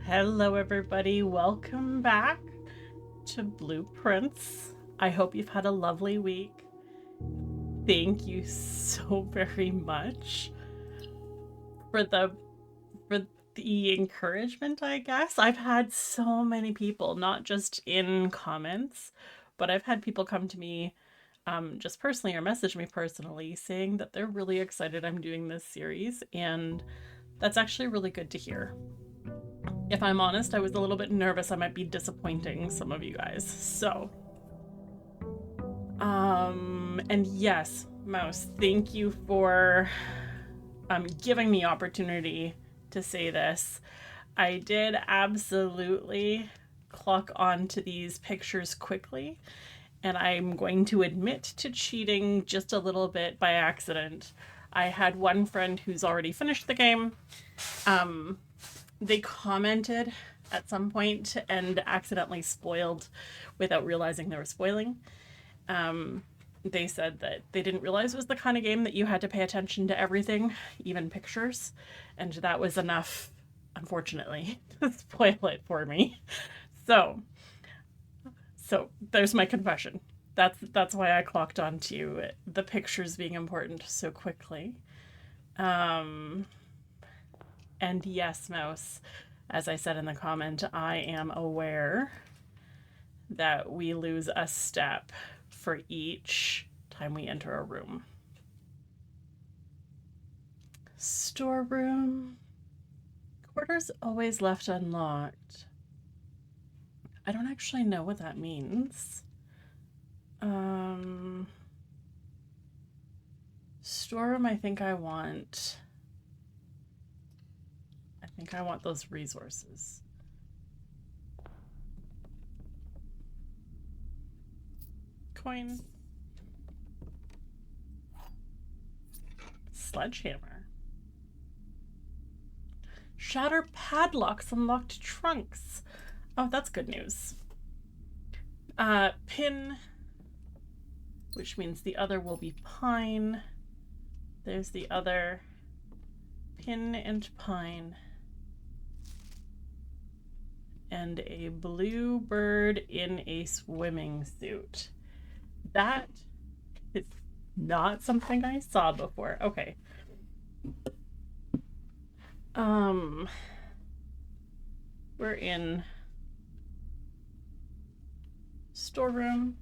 Hello, everybody. Welcome back to Blueprints. I hope you've had a lovely week. Thank you so very much for the encouragement, I guess. I've had so many people, not just in comments, but I've had people come to me just personally or message me personally saying that they're really excited I'm doing this series, and that's actually really good to hear. If I'm honest, I was a little bit nervous I might be disappointing some of you guys. So, and yes, Mouse, thank you for giving me opportunity to say this. I did absolutely clock on to these pictures quickly, and I'm going to admit to cheating just a little bit by accident. I had one friend who's already finished the game. They commented at some point and accidentally spoiled without realizing they were spoiling. They said that they didn't realize it was the kind of game that you had to pay attention to everything, even pictures, and that was enough, unfortunately, to spoil it for me. So, so there's my confession. That's why I clocked on to the pictures being important so quickly. Um, and yes, Mouse, as I said in the comment, I am aware that we lose a step for each time we enter a room. Storeroom. Quarters always left unlocked. I don't actually know what that means. Storeroom, I think I want those resources. Coin. Sledgehammer. Shatter padlocks unlocked trunks. Oh, that's good news. Pin, which means the other will be pine. There's the other. Pin and pine. And a blue bird in a swimming suit. That is not something I saw before. Okay. We're in storeroom.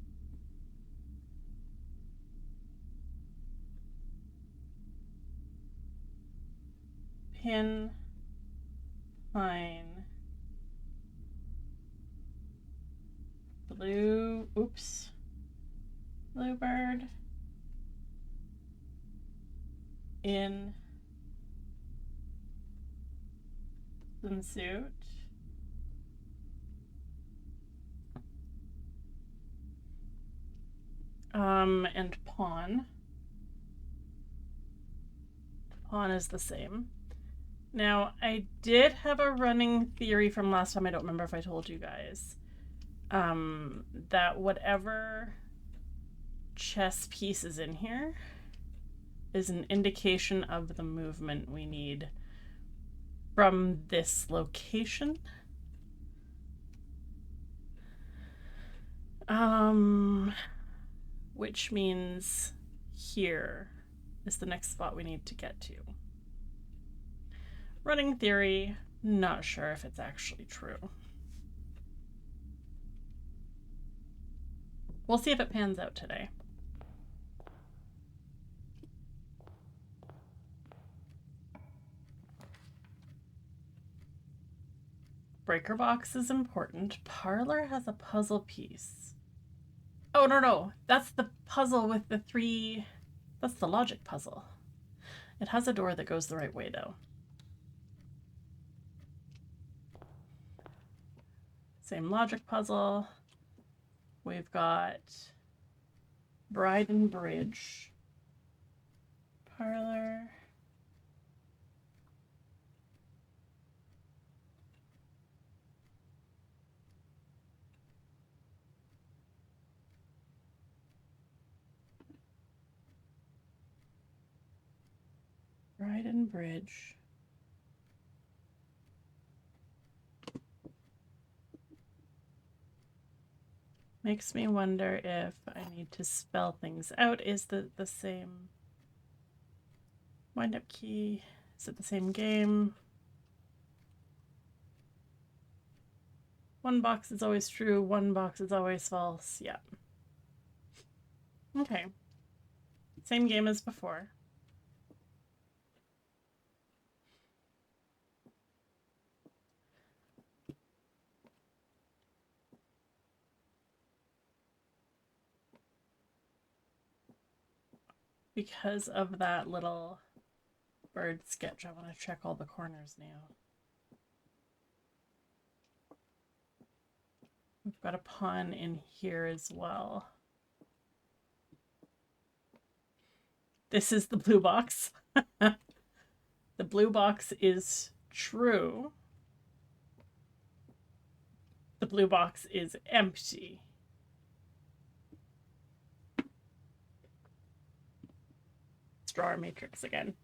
Pin, pine, blue, oops, bluebird, in swimsuit. And pawn. Pawn is the same. Now, I did have a running theory from last time, I don't remember if I told you guys, that whatever chess piece is in here is an indication of the movement we need from this location. Which means here is the next spot we need to get to. Running theory, not sure if it's actually true. We'll see if it pans out today. Breaker box is important. Parlor has a puzzle piece. Oh, no. That's the puzzle with the three. That's the logic puzzle. It has a door that goes the right way, though. Same logic puzzle. We've got Bryden Bridge. Parlor. Bryden Bridge. Makes me wonder if I need to spell things out. Is the same wind up key? Is it the same game? One box is always true, one box is always false. Yeah. Okay. Same game as before. Because of that little bird sketch, I want to check all the corners now. We've got a pawn in here as well. This is the blue box. The blue box is true. The blue box is empty. Let's draw our matrix again.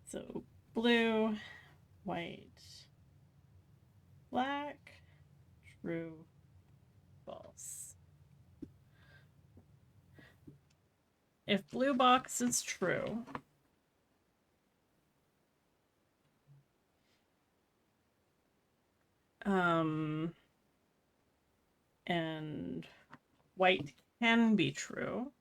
So blue, white, black, true, false. If blue box is true, and white can be true,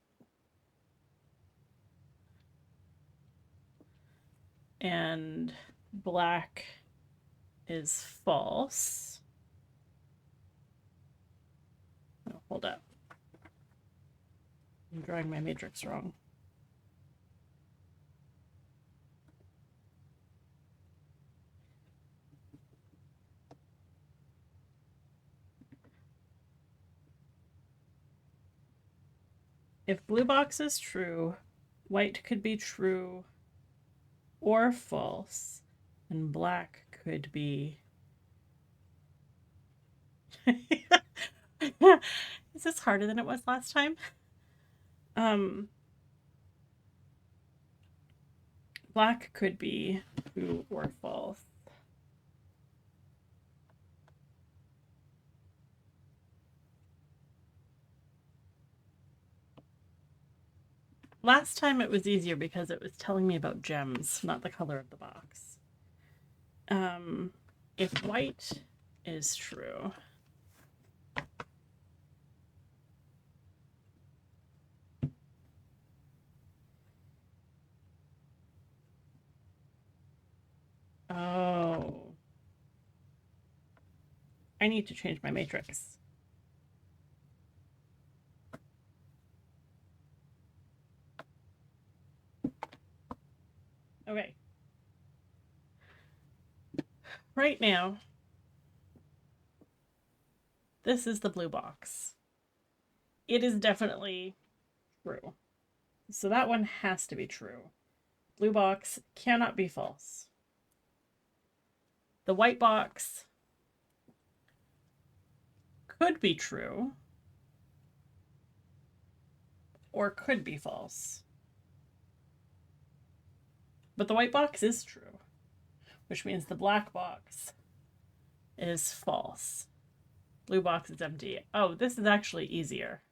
and black is false. Oh, hold up. I'm drawing my matrix wrong. If blue box is true, white could be true or false, and black could be... Is this harder than it was last time? Black could be true or false. Last time it was easier because it was telling me about gems, not the color of the box. If white is true, oh, I need to change my matrix. Okay. Right now, this is the blue box. It is definitely true. So that one has to be true. Blue box cannot be false. The white box could be true or could be false. But the white box is true, which means the black box is false. Blue box is empty. Oh, this is actually easier.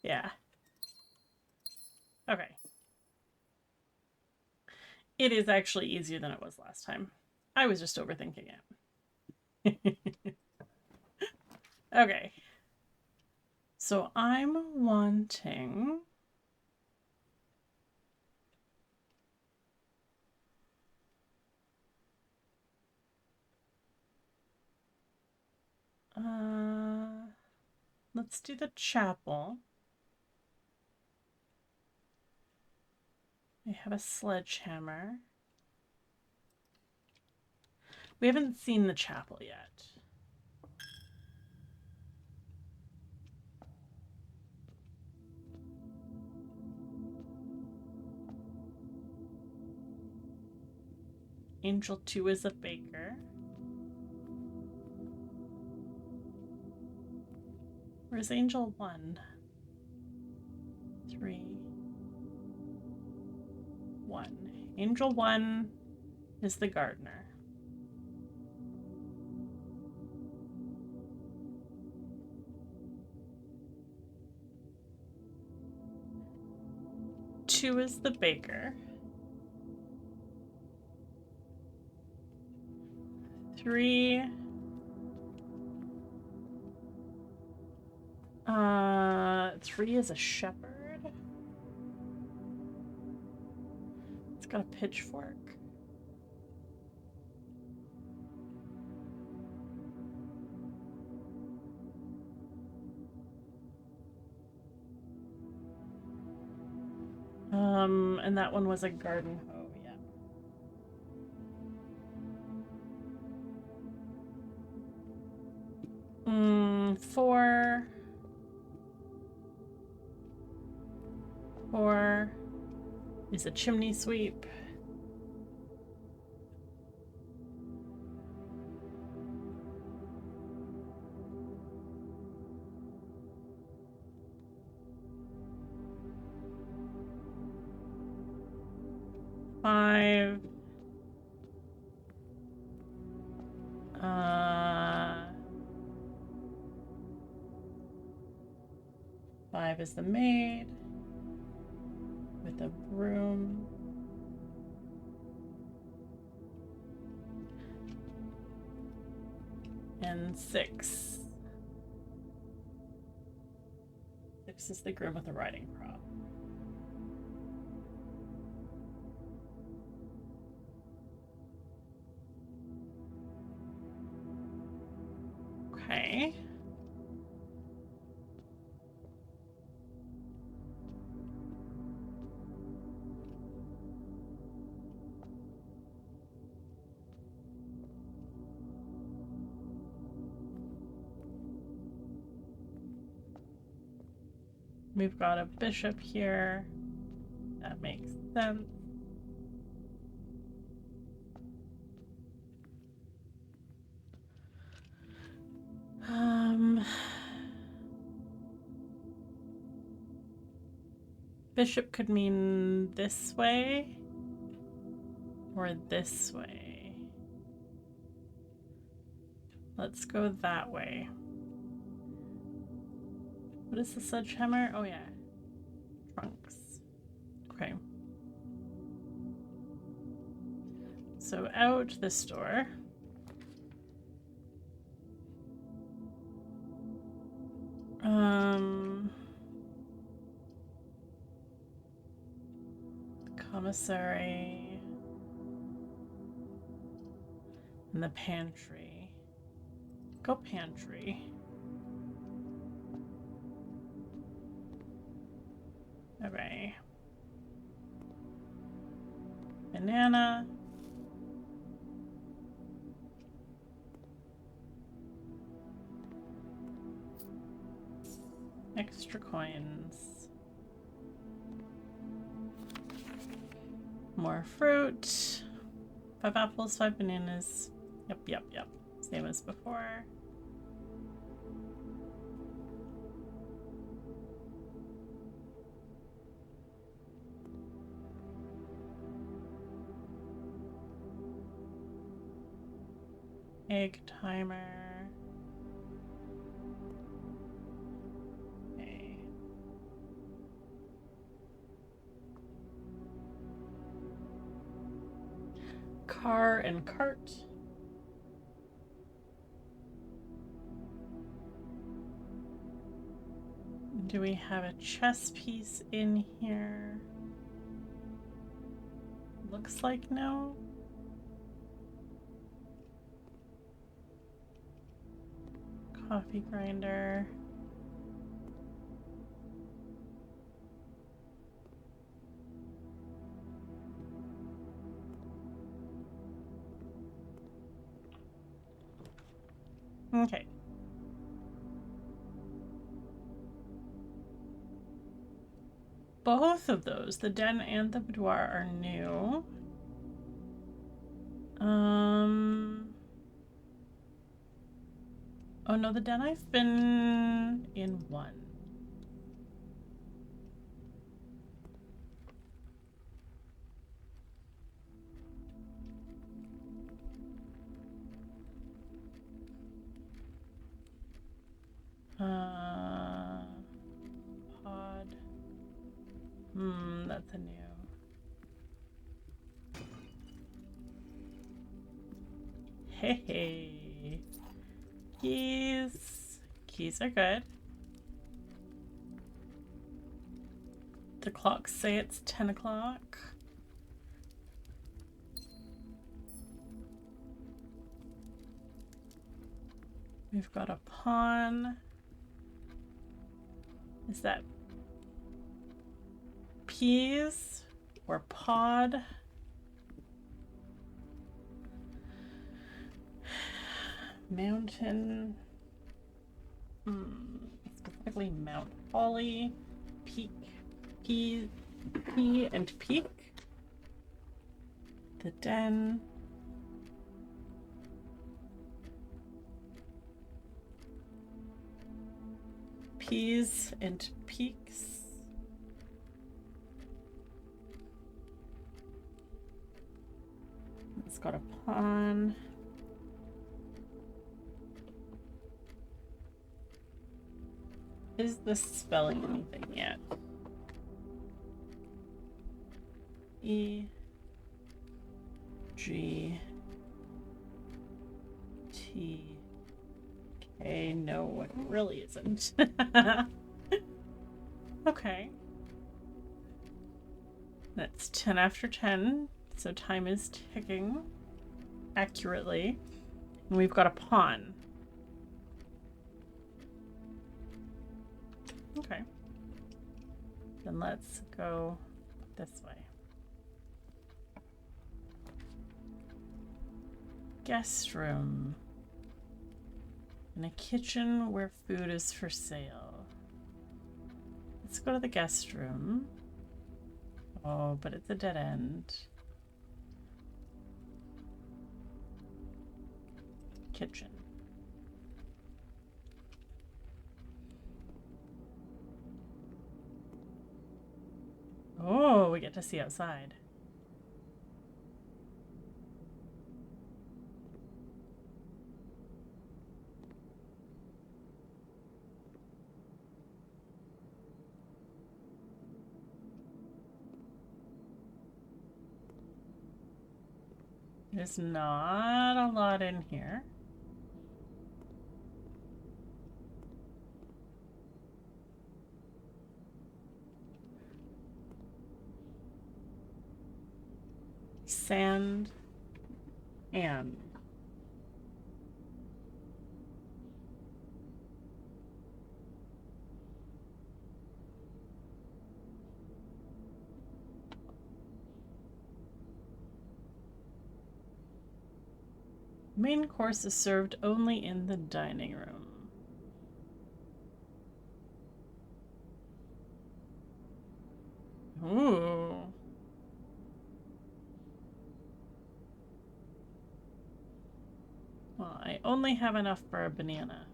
Yeah. Okay. It is actually easier than it was last time. I was just overthinking it. Okay. So I'm wanting... let's do the chapel. We have a sledgehammer. We haven't seen the chapel yet. Angel 2 is a baker. Where's Angel 1? 3, 1. Angel 1 is the gardener. Two is the baker. 3. 3 is a shepherd. It's got a pitchfork. And that one was a garden hoe, yeah. 4. 4 is a chimney sweep. Five. 5 is the maid with a broom. And 6. 6 is the groom with a riding crop. Okay. We've got a bishop here. That makes sense. Bishop could mean this way or this way. Let's go that way. What is the sledgehammer? Oh yeah. Trunks. Okay. So out this door. Commissary. And the pantry. Go pantry. Okay. Banana. Extra coins. More fruit. 5 apples, 5 bananas. Yep. Same as before. Egg timer. Okay. Car and cart. Do we have a chess piece in here? Looks like no. Coffee grinder. Okay. Both of those, the den and the boudoir, are new. Oh no, the den I've been in one. that's a new. Hey, hey. Keys. Keys are good. The clocks say it's 10 o'clock. We've got a pawn. Is that peas or pod? Mountain. Specifically Mount Holly. Peak. Pea and peak. The den. Peas and peaks. It's got a pawn. Is this spelling anything yet? E G T K. No, it really isn't. Okay. That's 10 after 10, so time is ticking accurately. And we've got a pawn. Okay. Then let's go this way. Guest room. And a kitchen where food is for sale. Let's go to the guest room. Oh, but it's a dead end. Kitchen. Oh, we get to see outside. There's not a lot in here. Sand and main course is served only in the dining room. Ooh. Well, I only have enough for a banana.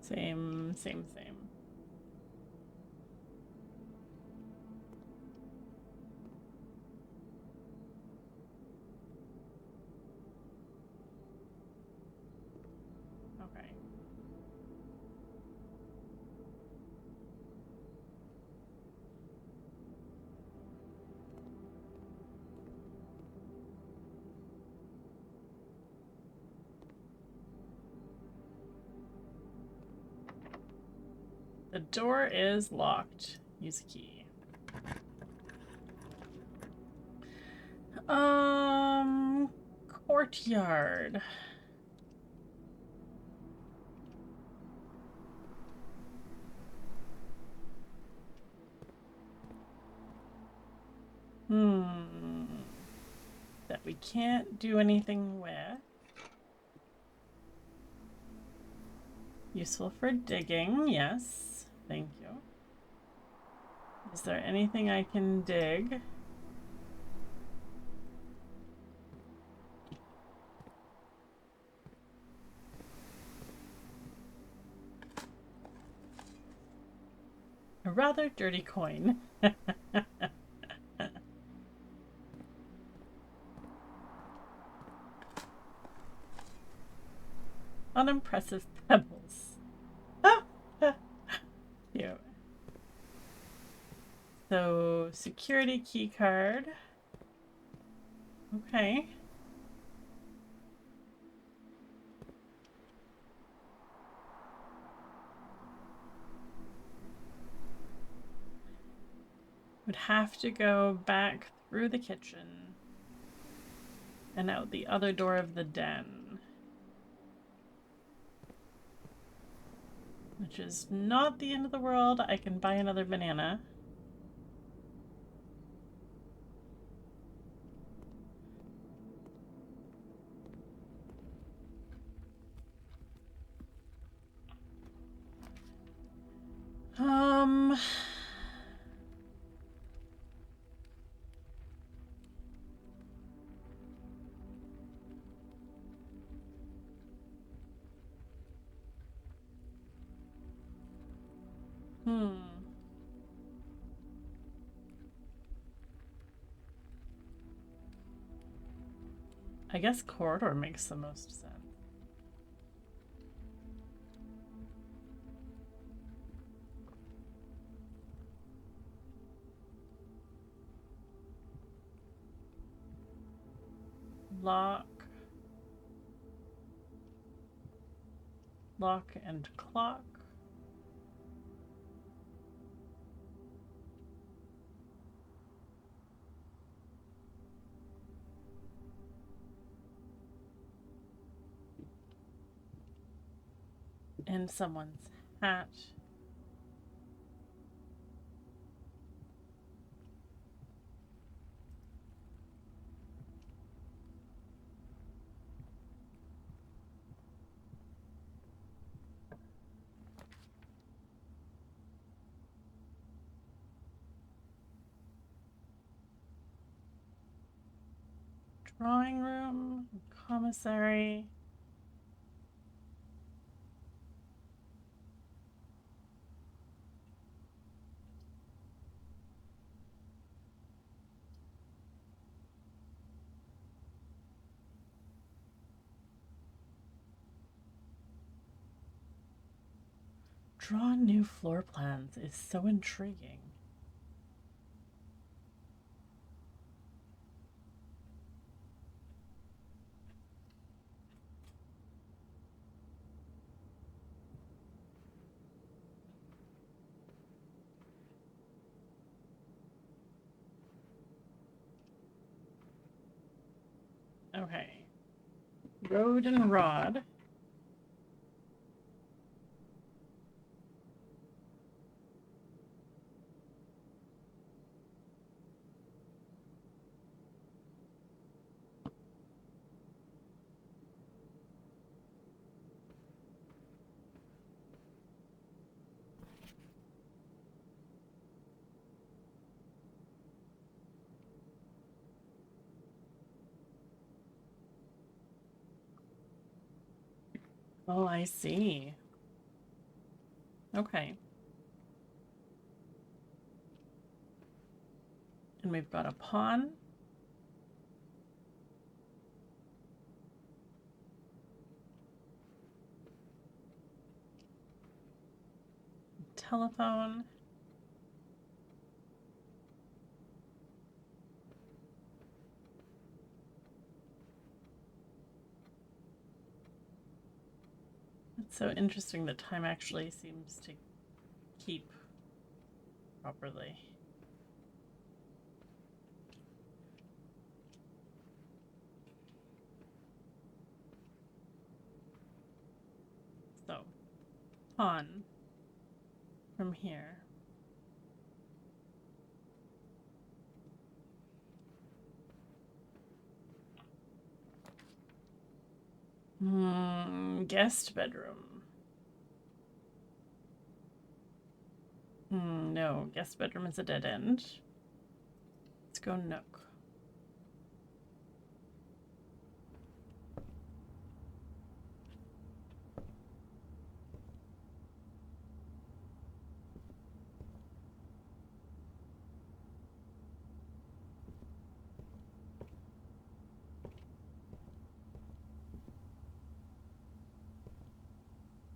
Same. Okay. The door is locked. Use a key. Courtyard. That we can't do anything with. Useful for digging, yes. Thank you. Is there anything I can dig? A rather dirty coin. Unimpressive pebbles. So, security key card. Okay. Would have to go back through the kitchen and out the other door of the den. Which is not the end of the world. I can buy another banana. I guess corridor makes the most sense. Lock. Lock and clock. And someone's hat. Drawing room, commissary. Draw new floor plans is so intriguing. Okay. Road and rod. Oh, I see. Okay. And we've got a pawn. Telephone. It's so interesting that time actually seems to keep properly. So, pawn from here. Guest bedroom. No, guest bedroom is a dead end. Let's go nook.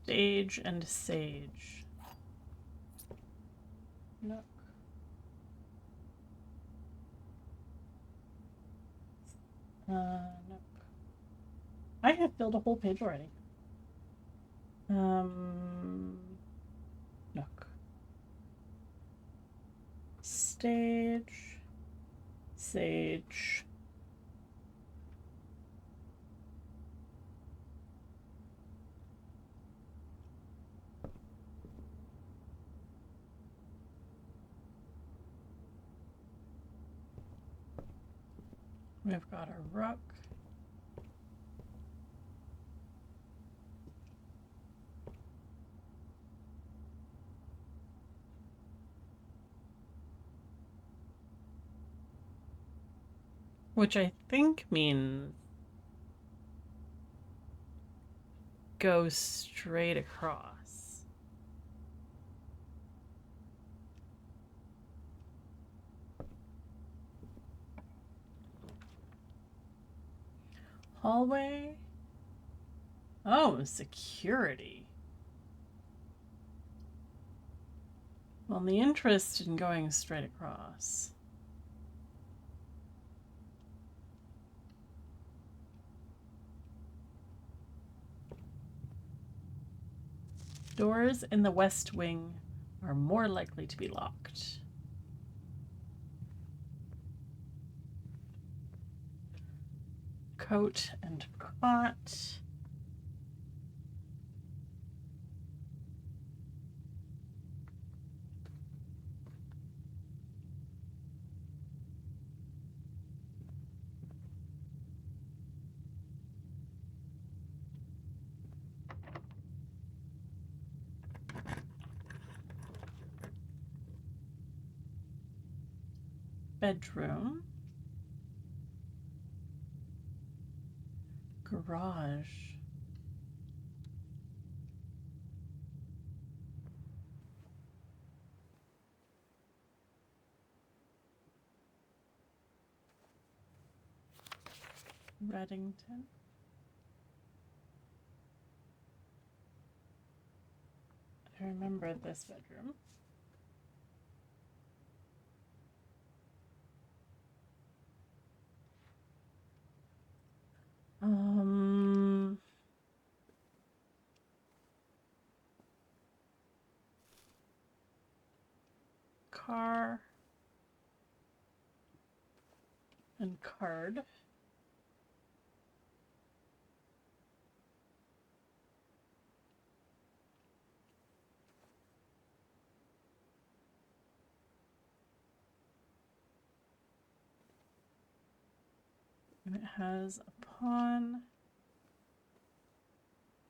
Sage and sage. Nook. No. I have filled a whole page already. Nook. Stage. Sage. We've got a rook. Which I think means go straight across. Hallway. Oh, security. Well, the interest in going straight across. Doors in the West Wing are more likely to be locked. Coat and cot. Bedroom. Garage. Reddington. I remember this bedroom. Car and card. And it has a pawn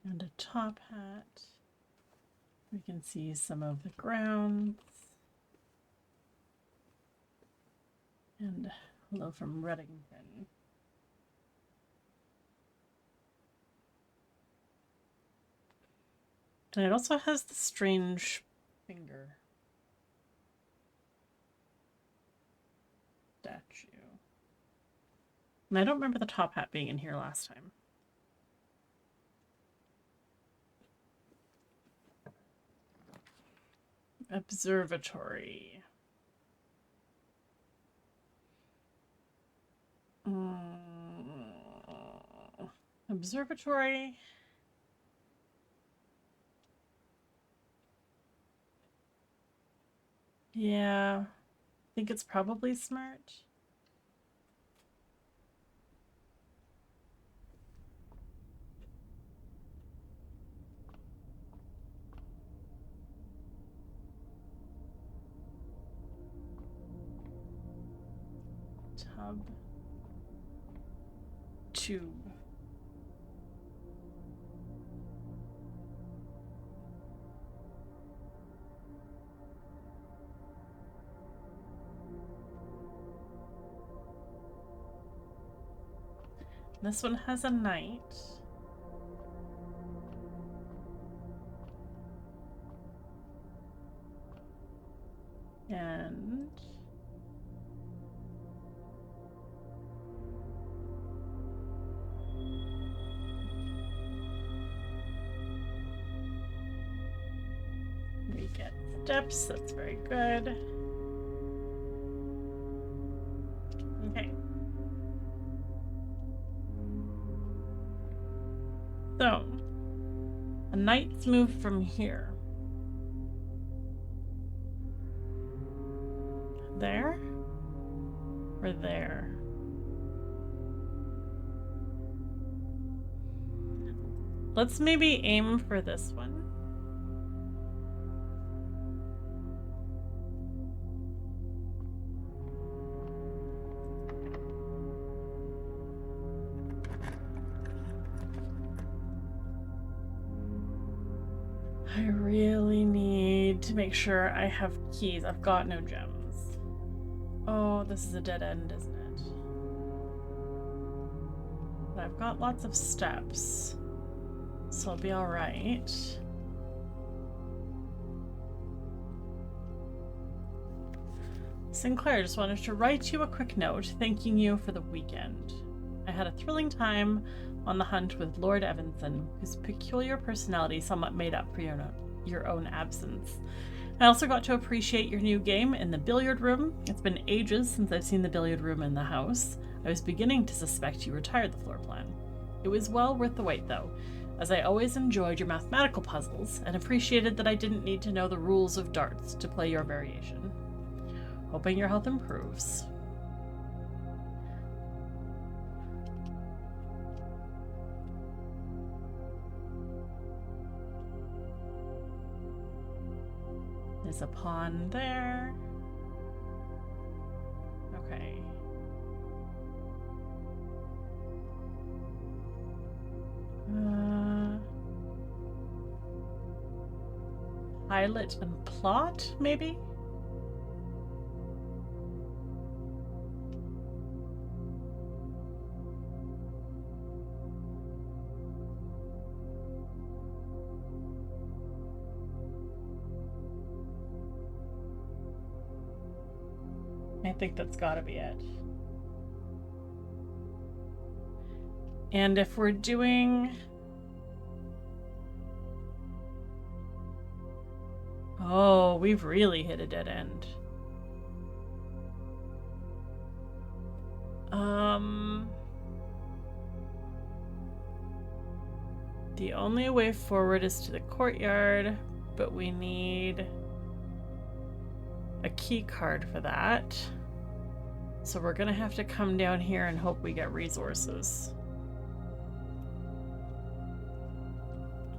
and a top hat. We can see some of the grounds. And hello from Reddington. And it also has the strange finger statue. And I don't remember the top hat being in here last time. Observatory. Observatory. Yeah, I think it's probably smart. Tub. Tube. This one has a knight. And we get steps, that's very good. Okay. So, a knight's move from here. There? Or there? Let's maybe aim for this one. I really need to make sure I have keys. I've got no gems. Oh, this is a dead end, isn't it? But I've got lots of steps, so I'll be all right. Sinclair, just wanted to write you a quick note thanking you for the weekend. I had a thrilling time on the hunt with Lord Evanson, whose peculiar personality somewhat made up for your own absence. I also got to appreciate your new game in the billiard room. It's been ages since I've seen the billiard room in the house. I was beginning to suspect you retired the floor plan. It was well worth the wait, though, as I always enjoyed your mathematical puzzles and appreciated that I didn't need to know the rules of darts to play your variation. Hoping your health improves. There's a pawn there. Okay. Pilot and plot, maybe? I think that's gotta be it. And if we're doing... Oh, we've really hit a dead end. The only way forward is to the courtyard, but we need a key card for that. So we're gonna have to come down here and hope we get resources.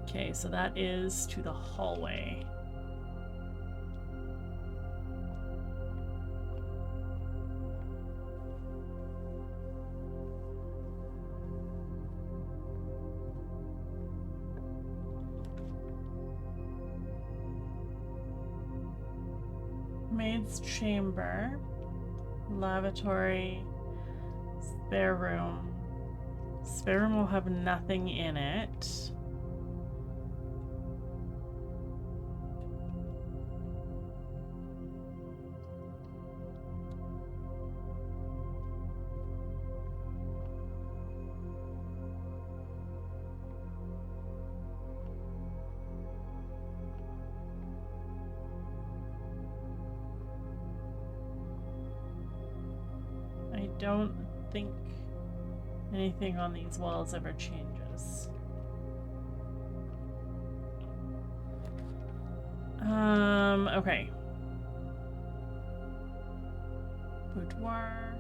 Okay, so that is to the hallway. Maid's chamber, lavatory, spare room. Spare room will have nothing in it. I don't think anything on these walls ever changes. Okay. Boudoir.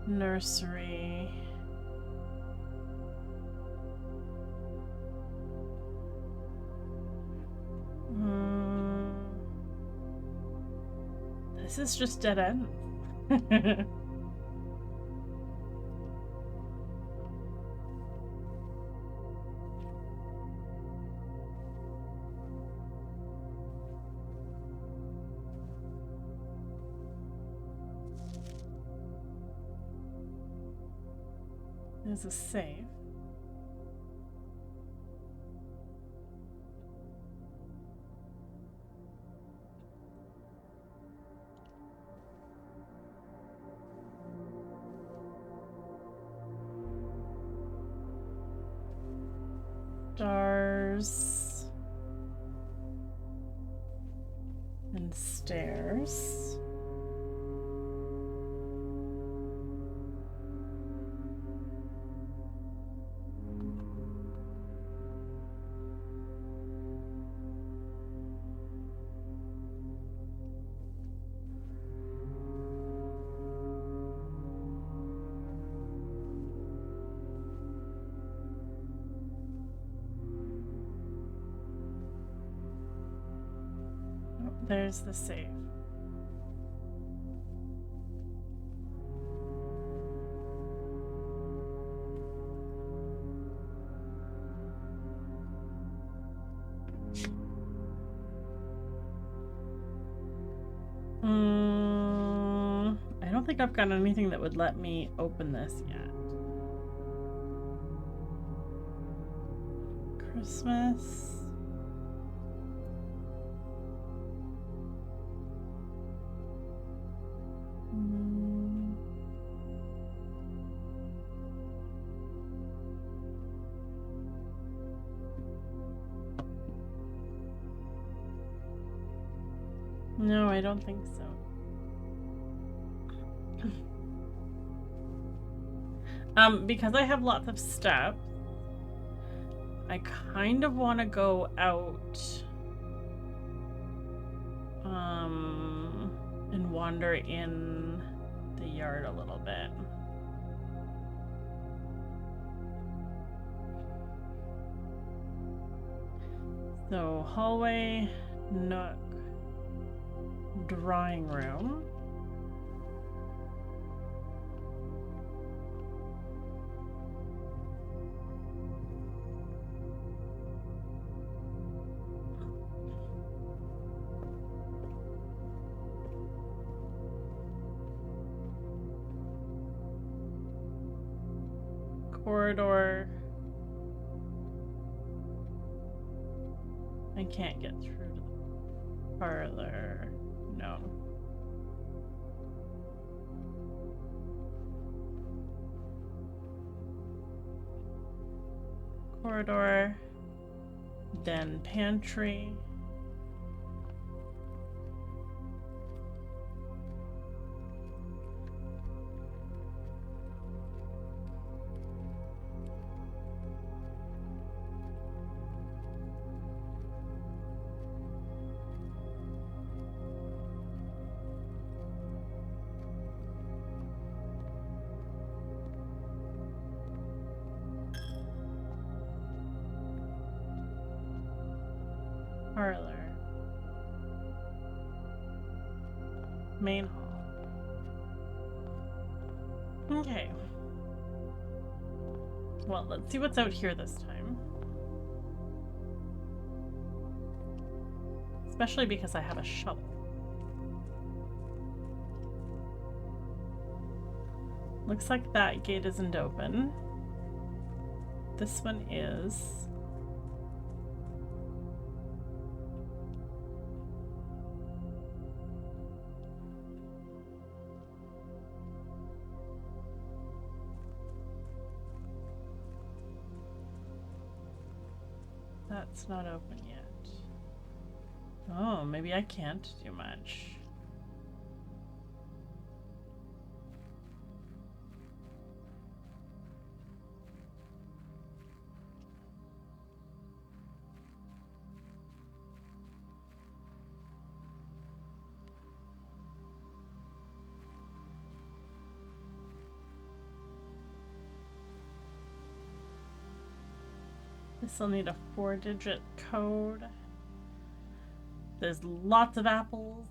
Nursery. This is just dead end. There's a save. Stars and stairs. There's the safe. I don't think I've got anything that would let me open this yet. Christmas. No, I don't think so. Because I have lots of steps, I kind of want to go out and wander in the yard a little bit. So, hallway, nook, drawing room. Corridor. I can't get through to the parlor. No. Corridor. Den, pantry. Parlor. Main hall. Okay. Well, let's see what's out here this time. Especially because I have a shovel. Looks like that gate isn't open. This one is. That's not open yet. Oh, maybe I can't do much. This will need a 4-digit code. There's lots of apples.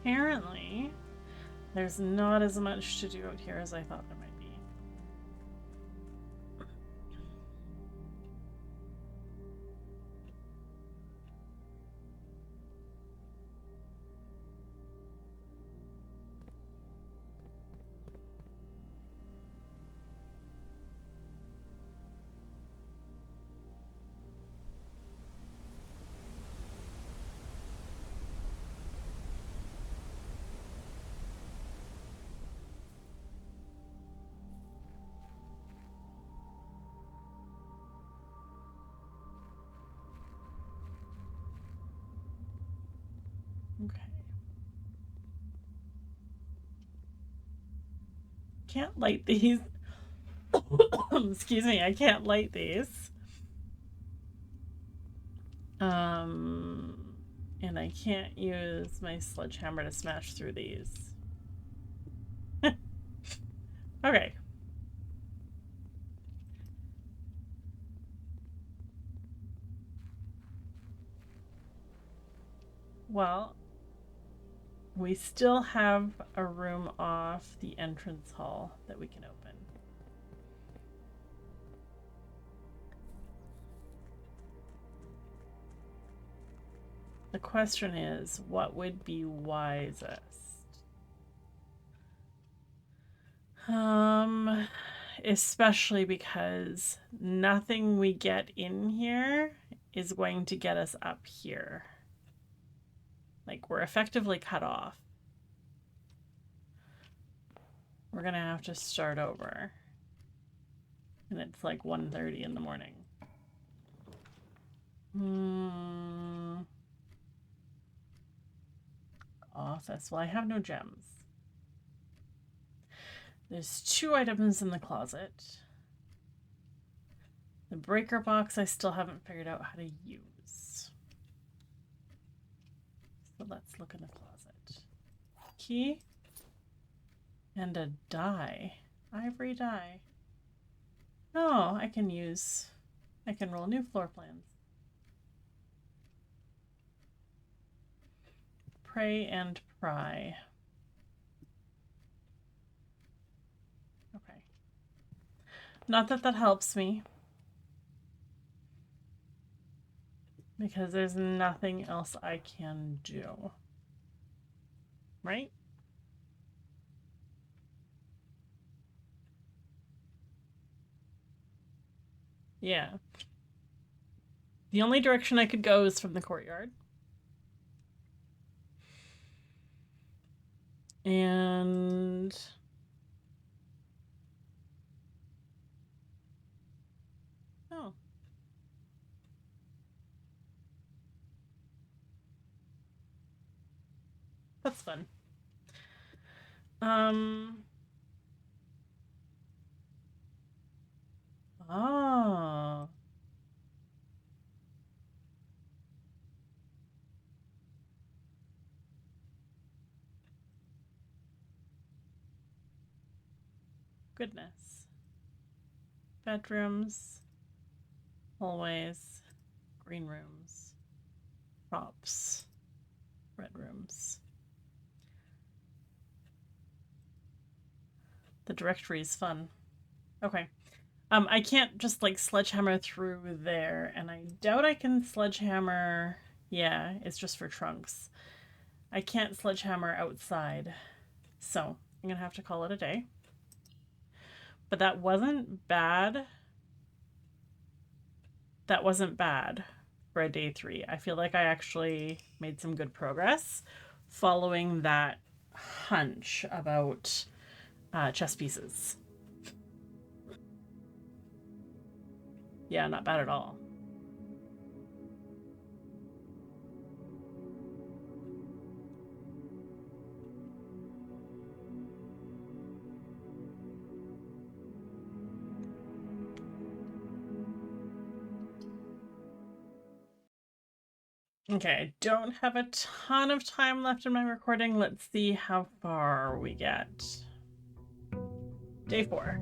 Apparently, there's not as much to do out here as I thought there might be. Okay. Can't light these. Excuse me, I can't light these. And I can't use my sledgehammer to smash through these. Okay. Well, we still have a room off the entrance hall that we can open. The question is, what would be wisest? Especially because nothing we get in here is going to get us up here. Like, we're effectively cut off. We're gonna have to start over. And it's like 1:30 in the morning. Office. Well, I have no gems. There's 2 items in the closet. The breaker box I still haven't figured out how to use. So let's look in the closet. Key. And a die. Ivory die. Oh, I can roll new floor plans. Pray and pry. Okay. Not that that helps me. Because there's nothing else I can do. Right? Yeah. The only direction I could go is from the courtyard. And oh. That's fun. Oh. Goodness. Bedrooms. Hallways. Green rooms. Props. Red rooms. The directory is fun. Okay. I can't just like sledgehammer through there, and I doubt I can sledgehammer. Yeah, it's just for trunks. I can't sledgehammer outside, so I'm gonna have to call it a day. But that wasn't bad. That wasn't bad for a day 3. I feel like I actually made some good progress following that hunch about chess pieces. Yeah, not bad at all. Okay, I don't have a ton of time left in my recording. Let's see how far we get. Day 4.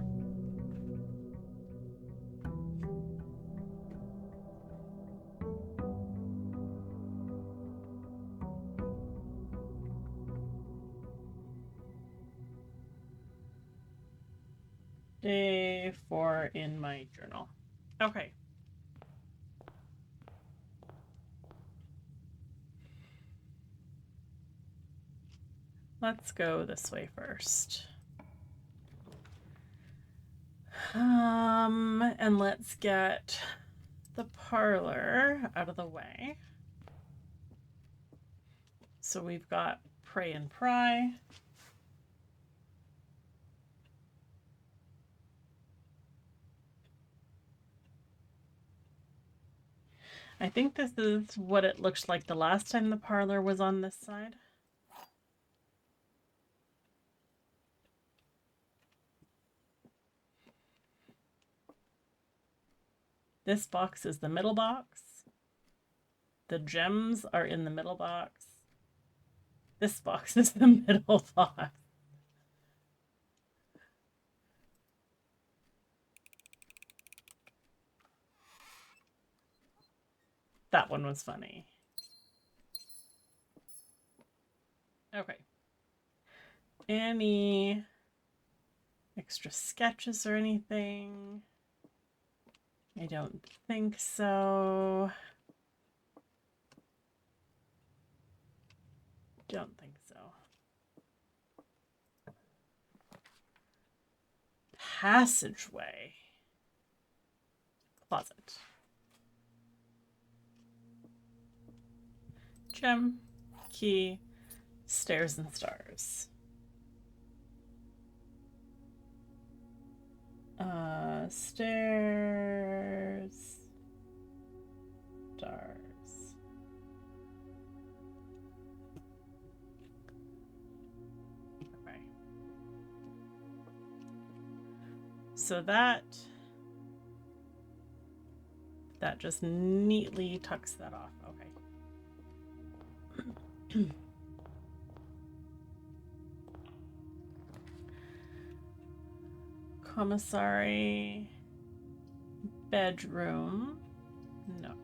Day 4 in my journal. Okay. Let's go this way first. And let's get the parlor out of the way. So we've got pray and pry. I think this is what it looked like the last time the parlor was on this side. This box is the middle box. The gems are in the middle box. This box is the middle box. That one was funny. Okay. Any extra sketches or anything? I don't think so. Don't think so. Passageway. Closet. Gem, key, stairs and stars. Stairs, stars. Okay. So that just neatly tucks that off. Okay. Commissary, bedroom, nook.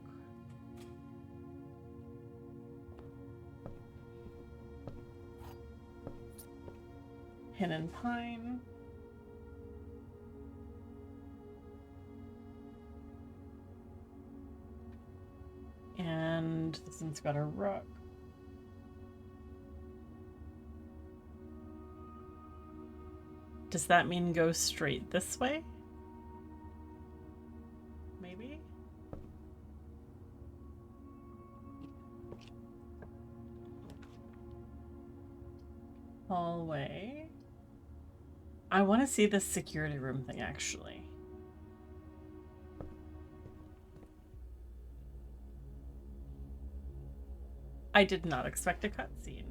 Hidden pine. And this one's got a rook. Does that mean go straight this way? Maybe? Hallway. I want to see this security room thing, actually. I did not expect a cutscene.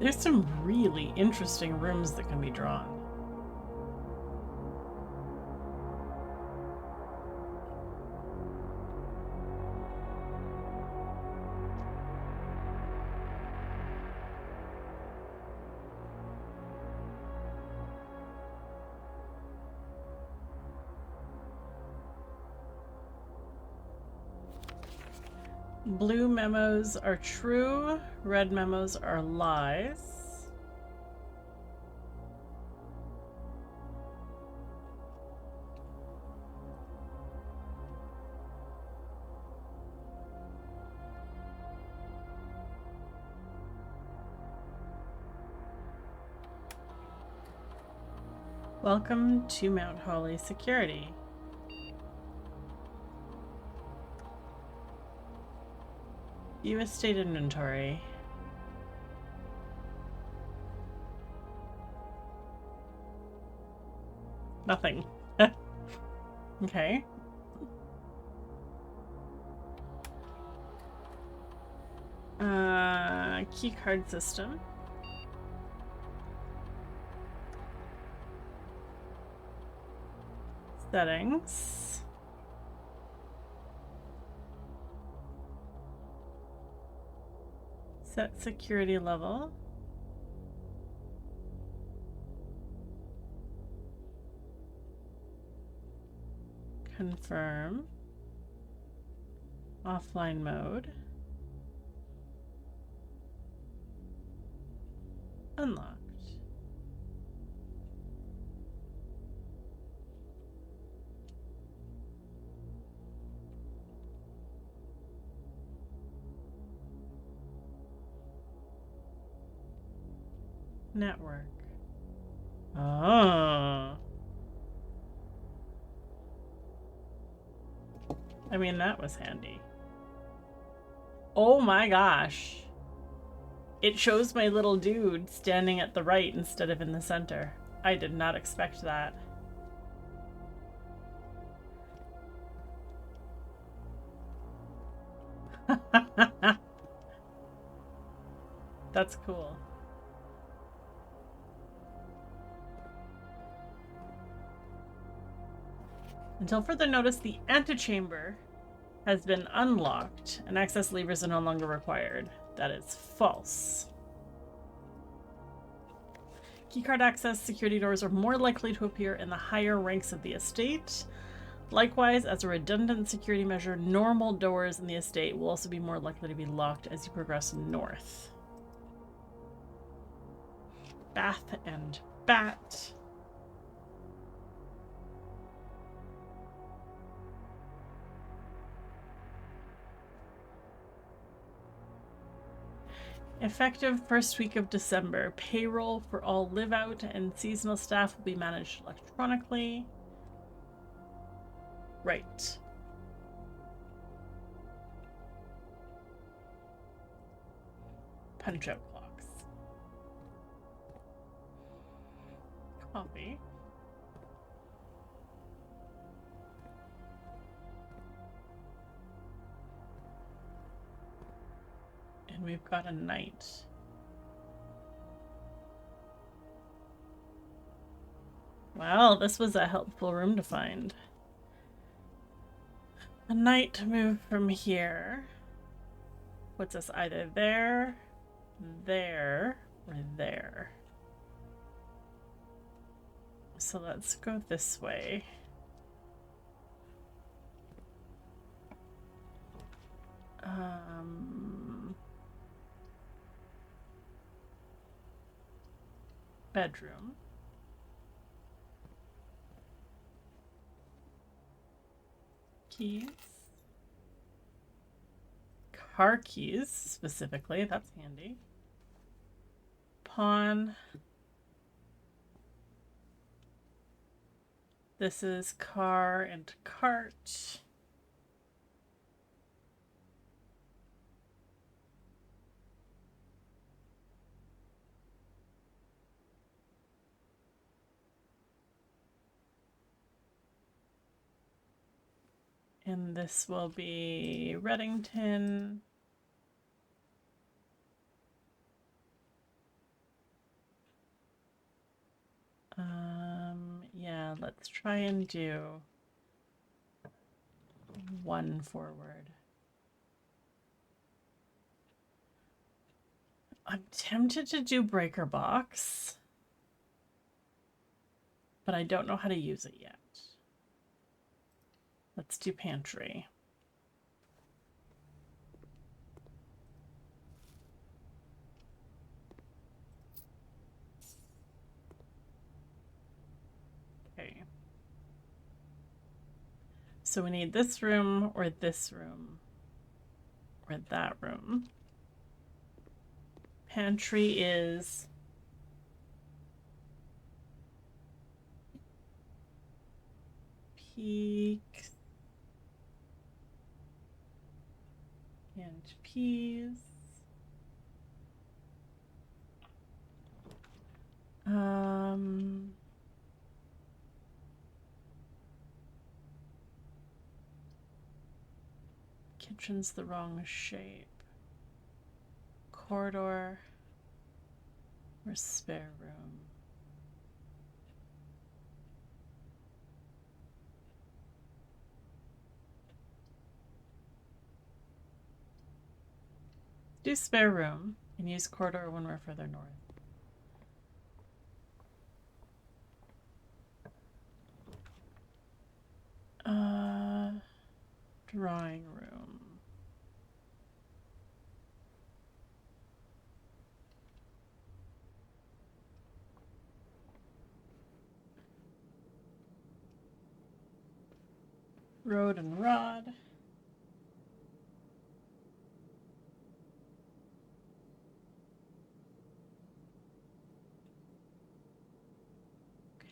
There's some really interesting rooms that can be drawn. Blue memos are true, red memos are lies. Welcome to Mount Holly Security. View estate inventory. Nothing. Okay. key card system. Settings. Set security level. Confirm. Offline mode. Unlocked. Network. Oh. I mean, that was handy. Oh my gosh. It shows my little dude standing at the right instead of in the center. I did not expect that. That's cool. Until further notice, the antechamber has been unlocked and access levers are no longer required. That is false. Keycard access security doors are more likely to appear in the higher ranks of the estate. Likewise, as a redundant security measure, normal doors in the estate will also be more likely to be locked as you progress north. Bath and bat. Effective first week of December, payroll for all live-out and seasonal staff will be managed electronically. Right. Punch-out clocks. Coffee. And we've got a knight. Well, this was a helpful room to find. A knight to move from here puts us either there, there, or there. So let's go this way. Bedroom. Keys. Car keys, specifically. That's handy. Pawn. This is car and cart. And this will be Reddington. Yeah, let's try and do one forward. I'm tempted to do Breaker Box, but I don't know how to use it yet. Let's do Pantry. Okay. So we need this room or that room. Pantry is peaks and peas. Kitchen's the wrong shape. corridor or spare room? Do spare room and use corridor when we're further north. Drawing room. Road and rod.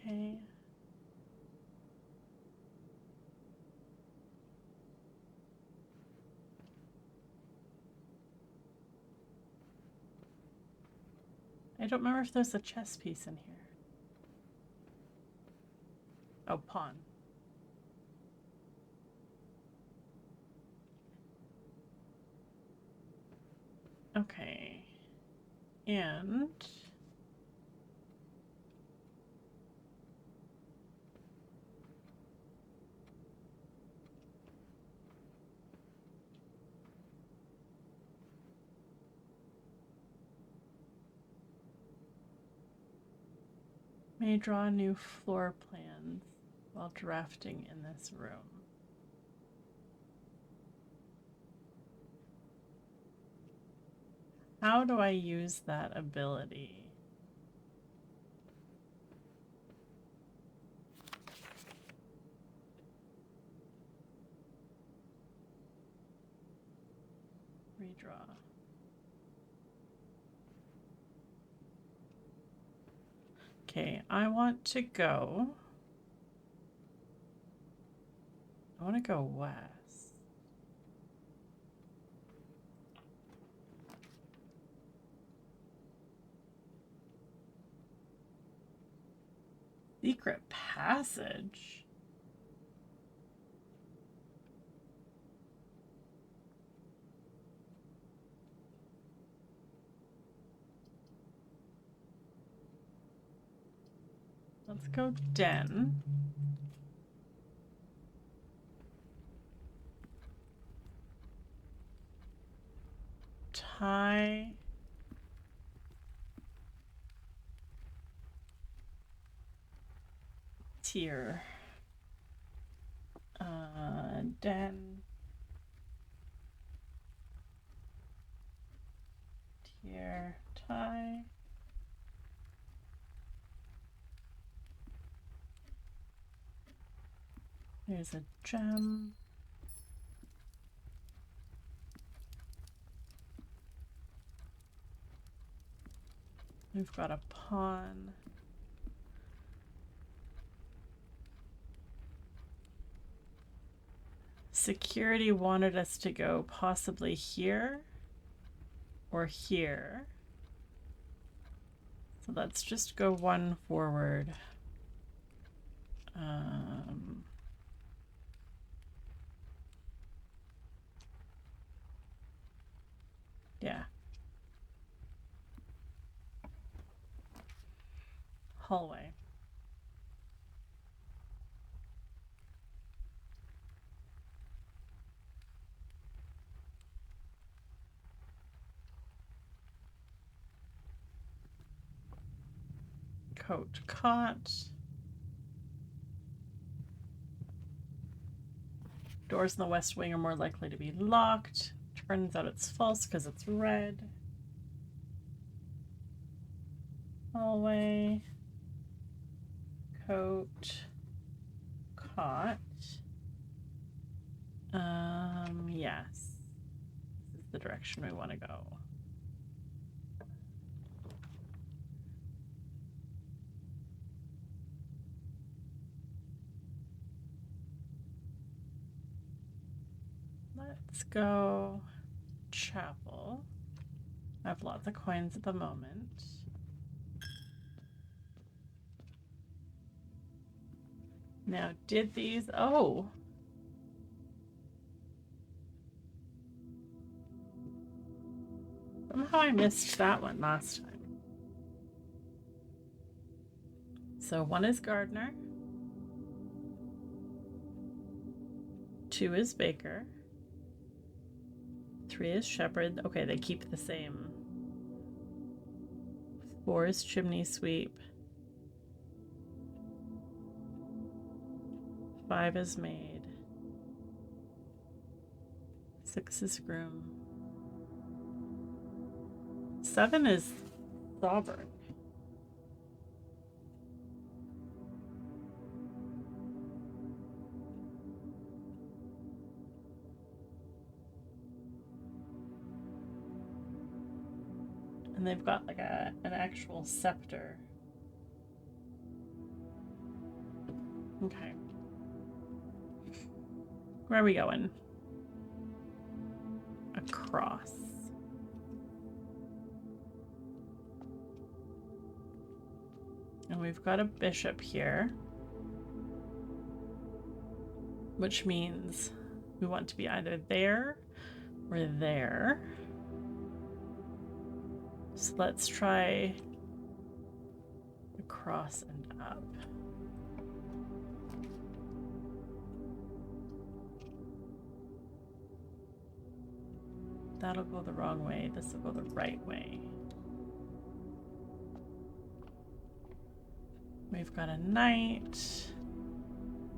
Okay. I don't remember if there's a chess piece in here. Oh, pawn. Okay. And may draw new floor plans while drafting in this room. How do I use that ability? Redraw. Okay, I want to go west. Secret passage? Let's go den. Tie. Tier. Den. Tier. Tie. There's a gem. We've got a pawn. Security wanted us to go possibly here or here. So let's just go one forward. Yeah. Hallway. Coat caught. Doors in the west wing are more likely to be locked. Turns out it's false because it's red. Hallway. Coat caught. Yes. This is the direction we want to go. Let's go chapel. I have lots of coins at the moment. Now, did these... Oh! how I missed that one last time. So 1 is gardener. 2 is baker. 3 is shepherd. Okay, they keep the same. 4 is chimney sweep. 5 is maid. 6 is groom. 7 is sovereign. And they've got like an actual scepter. Okay. Where are we going? Across. And we've got a bishop here, which means we want to be either there or there. So let's try across and up. That'll go the wrong way. This will go the right way. We've got a knight.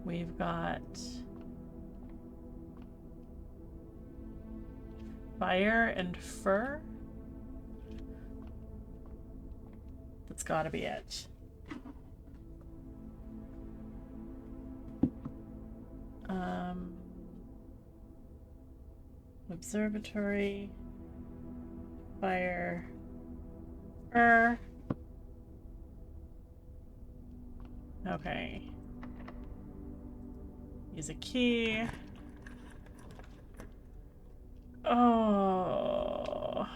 We've got fire and fur. That's gotta be it. Observatory, fire, fur. Okay. Use a key. Oh.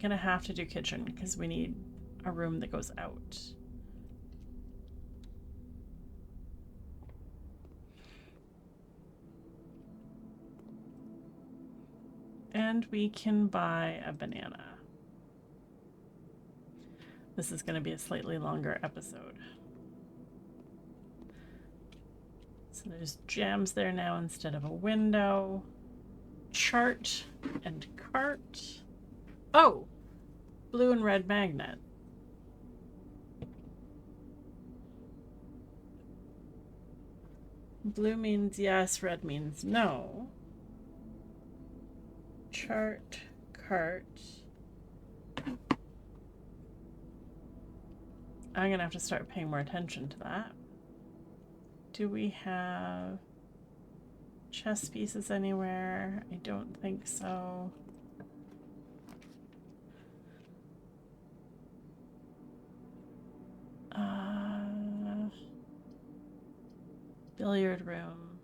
Gonna have to do kitchen because we need a room that goes out. And we can buy a banana. This is going to be a slightly longer episode. So there's jams there now instead of a window. Chart and cart. Oh! Blue and red magnet. Blue means yes, red means no. Chart, cart. I'm gonna have to start paying more attention to that. Do we have chess pieces anywhere? I don't think so. Billiard room.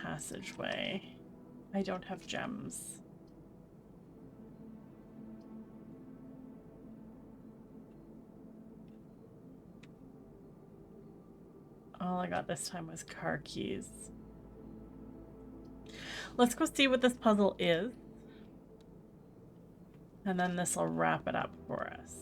Passageway. I don't have gems. All I got this time was car keys. Let's go see what this puzzle is. And then this will wrap it up for us.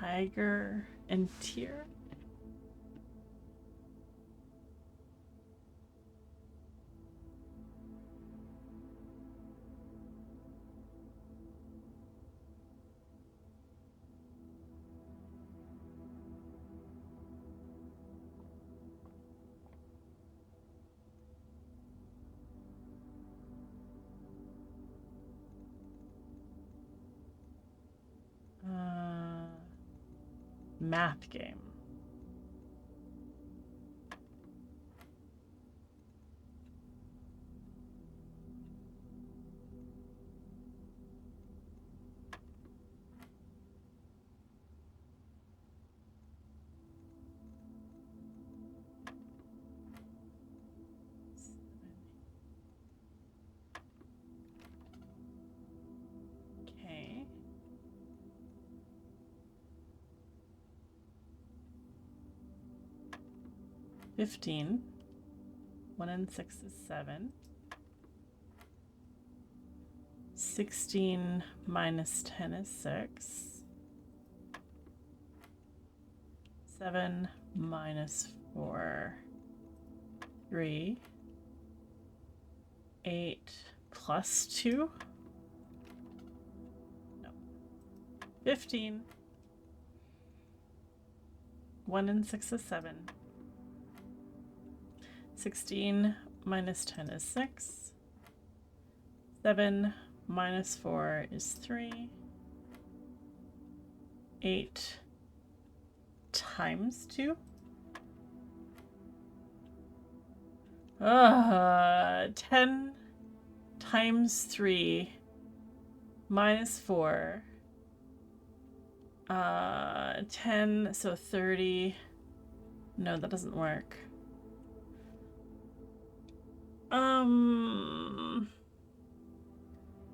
Tiger and Tyr. Math game. 15. 1 and 6 is 7. 16 minus 10 is 6. 7 minus 4, 3. 8 plus 2? No. 15. 1 and 6 is 7. 16 minus 10 is 6. 7 minus 4 is 3. 8 times 2? 10 times 3 minus 4. 10, so 30. No, that doesn't work.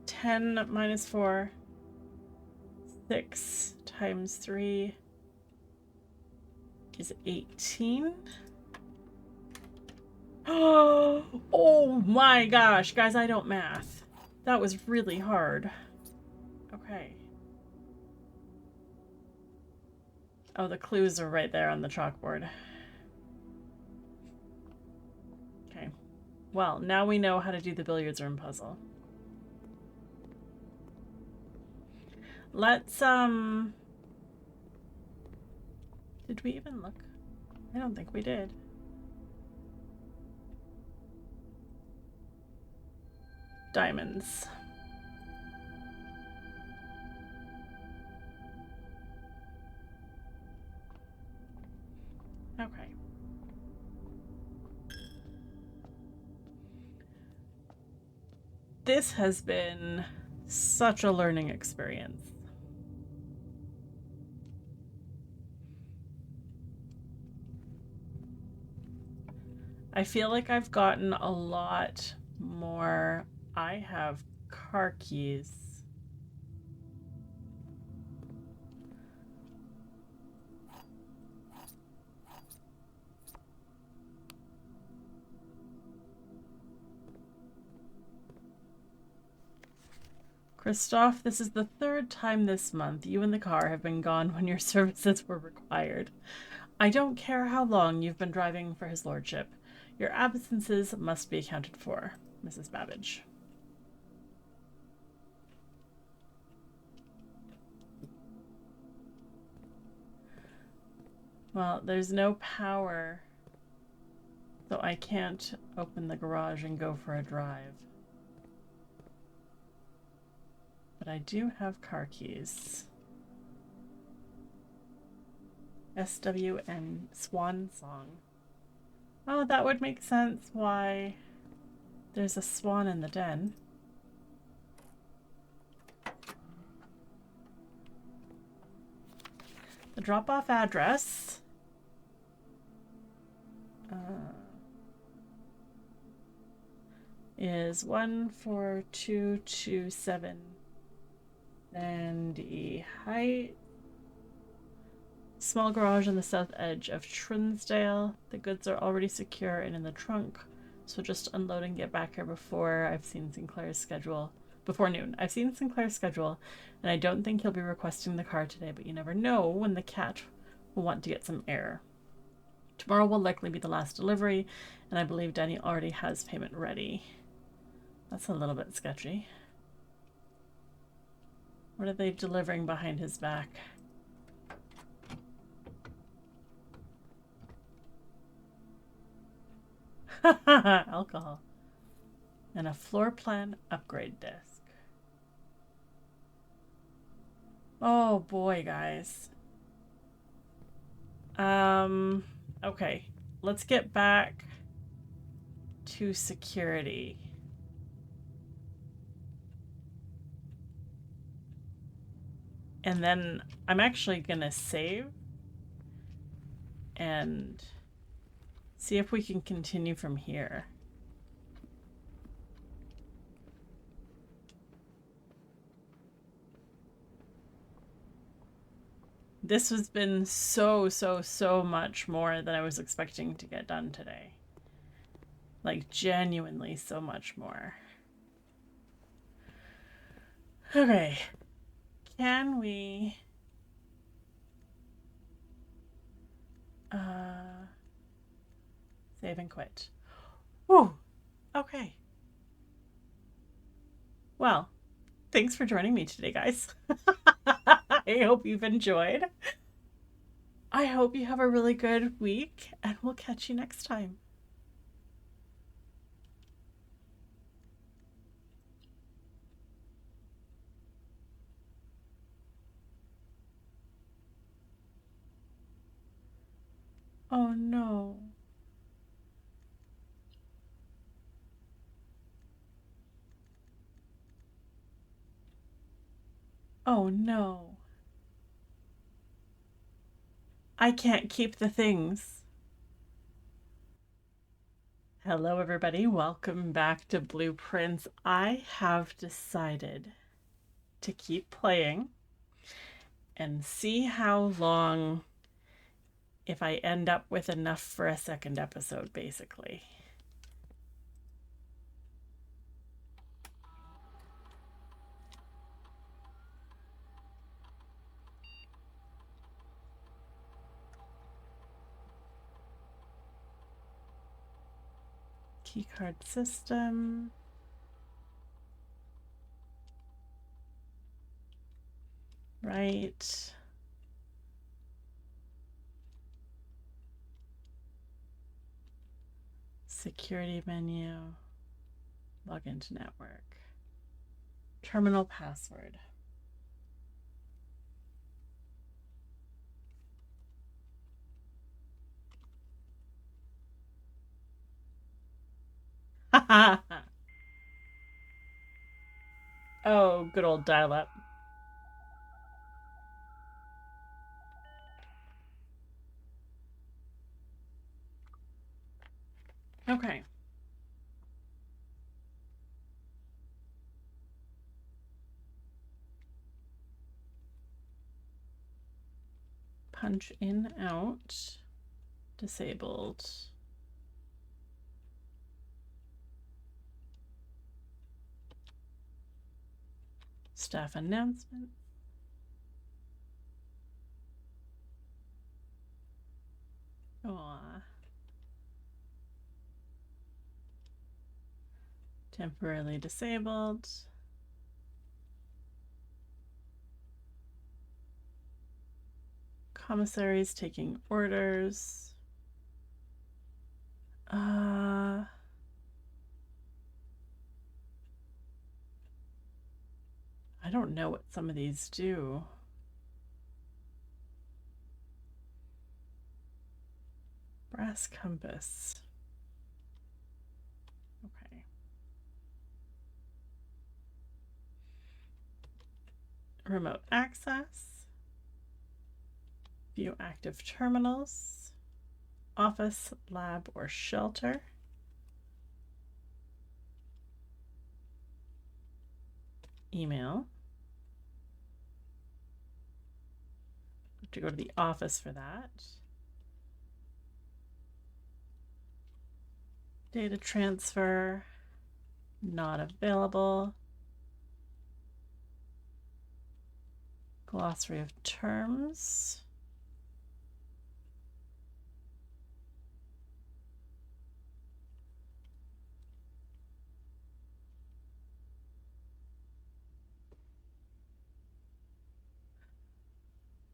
10 minus 4. 6 times 3 is 18. Oh my gosh, guys, I don't math. That was really hard. Okay. Oh, the clues are right there on the chalkboard. Okay. Well, now we know how to do the billiards room puzzle. Let's, did we even look? I don't think we did. Diamonds. Okay. This has been such a learning experience. I feel like I've gotten a lot more. I have car keys. Christoph, this is the 3rd time this month you and the car have been gone when your services were required. I don't care how long you've been driving for his lordship. Your absences must be accounted for, Mrs. Babbage. Well, there's no power, so I can't open the garage and go for a drive. But I do have car keys. SWN Swan Song. Oh, that would make sense why there's a swan in the den. The drop-off address is 14227 Sandy Heights. Small garage on the south edge of Trinsdale. The goods are already secure and in the trunk, so just unload and get back here before I've seen Sinclair's schedule. Before noon. I've seen Sinclair's schedule, and I don't think he'll be requesting the car today, but you never know when the cat will want to get some air. Tomorrow will likely be the last delivery, and I believe Danny already has payment ready. That's a little bit sketchy. What are they delivering behind his back? Alcohol. And a floor plan upgrade disc. Oh boy, guys. Okay. Let's get back to security. And then I'm actually gonna save and see if we can continue from here. This has been so much more than I was expecting to get done today. Like, genuinely so much more. Okay. Can we... Save and quit. Whew. Okay. Well, thanks for joining me today, guys. I hope you've enjoyed. I hope you have a really good week, and we'll catch you next time. Oh no. Oh no. I can't keep the things. Hello, everybody. Welcome back to Blueprints. I have decided to keep playing and see how long, if I end up with enough for a second episode, basically. Keycard system. Right. Security menu. Log into network. Terminal password. Oh, good old dial-up. Okay. Punch in, out. Disabled. Staff announcement. Aww. Temporarily disabled. Commissaries taking orders. I don't know what some of these do. Brass compass. Okay. Remote access. View active terminals. Office, lab, or shelter. Email. Have to go to the office for that. Data transfer. Not available. Glossary of terms.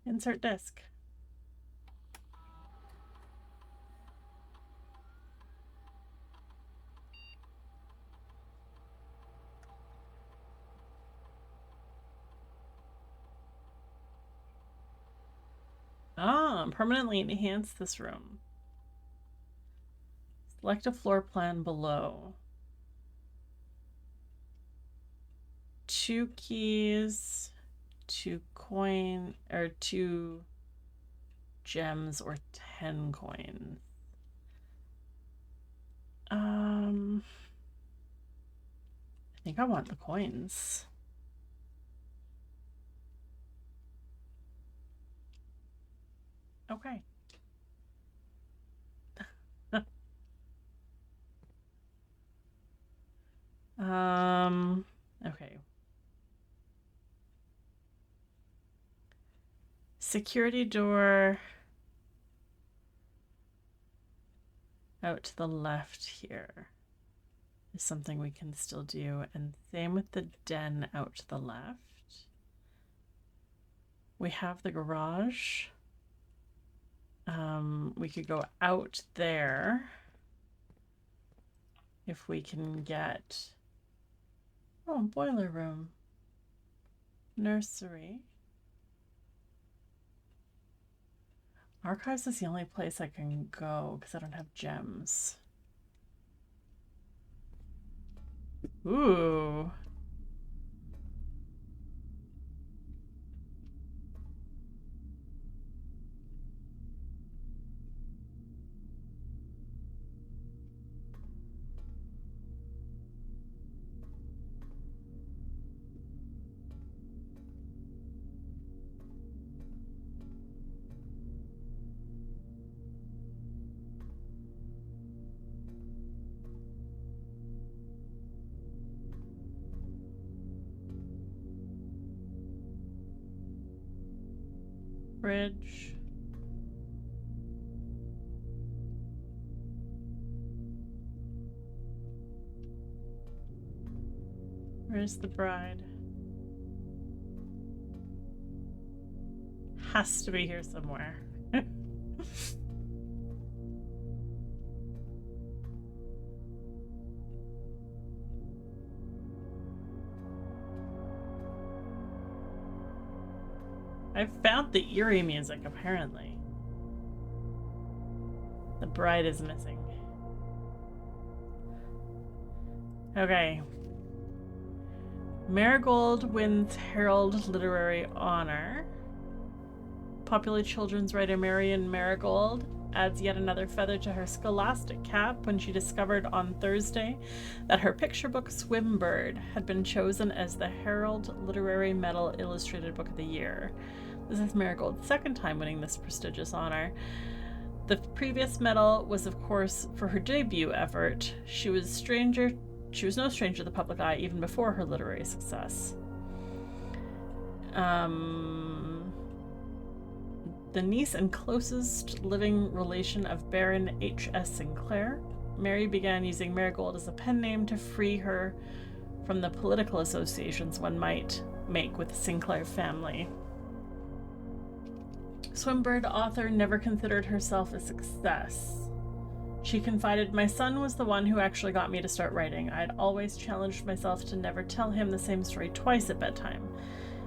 Insert disk. Permanently enhance this room. Select a floor plan below. 2 keys, 2 coin, or 2 gems, or 10 coins. I think I want the coins. Okay. Okay. Security door out to the left here is something we can still do, and same with the den out to the left. We have the garage. We could go out there if we can get... Oh, boiler room. Nursery. Archives is the only place I can go because I don't have gems. Ooh. Fridge. Where's the bride? Has to be here somewhere. I found the eerie music, apparently. The bride is missing. Okay. Marigold wins Herald Literary Honor. Popular children's writer Marion Marigold adds yet another feather to her scholastic cap when she discovered on Thursday that her picture book Swimbird had been chosen as the Herald Literary Medal Illustrated Book of the Year. This is Marigold's second time winning this prestigious honor. The previous medal was, of course, for her debut effort. She was no stranger to the public eye even before her literary success. The niece and closest living relation of Baron H.S. Sinclair, Mary began using Marigold as a pen name to free her from the political associations one might make with the Sinclair family. Swimbird author never considered herself a success. She confided, "My son was the one who actually got me to start writing. I had always challenged myself to never tell him the same story twice at bedtime.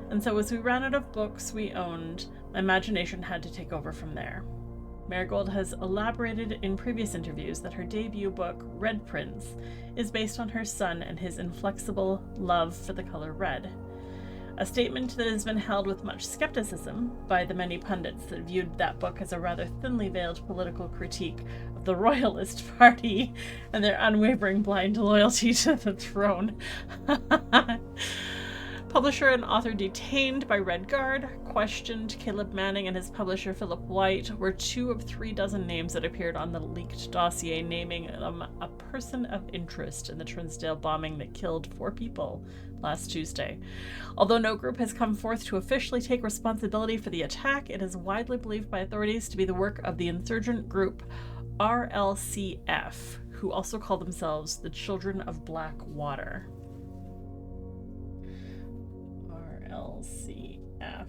And so as we ran out of books we owned, my imagination had to take over from there." Marigold has elaborated in previous interviews that her debut book, Red Prince, is based on her son and his inflexible love for the color red. A statement that has been held with much skepticism by the many pundits that viewed that book as a rather thinly veiled political critique of the Royalist Party and their unwavering blind loyalty to the throne. Publisher and author detained by Red Guard, questioned, Caleb Manning and his publisher Philip White were 2 of 3 dozen names that appeared on the leaked dossier, naming them a person of interest in the Trinsdale bombing that killed 4 people last Tuesday. Although no group has come forth to officially take responsibility for the attack, it is widely believed by authorities to be the work of the insurgent group RLCF, who also call themselves the Children of Black Water. RLCF.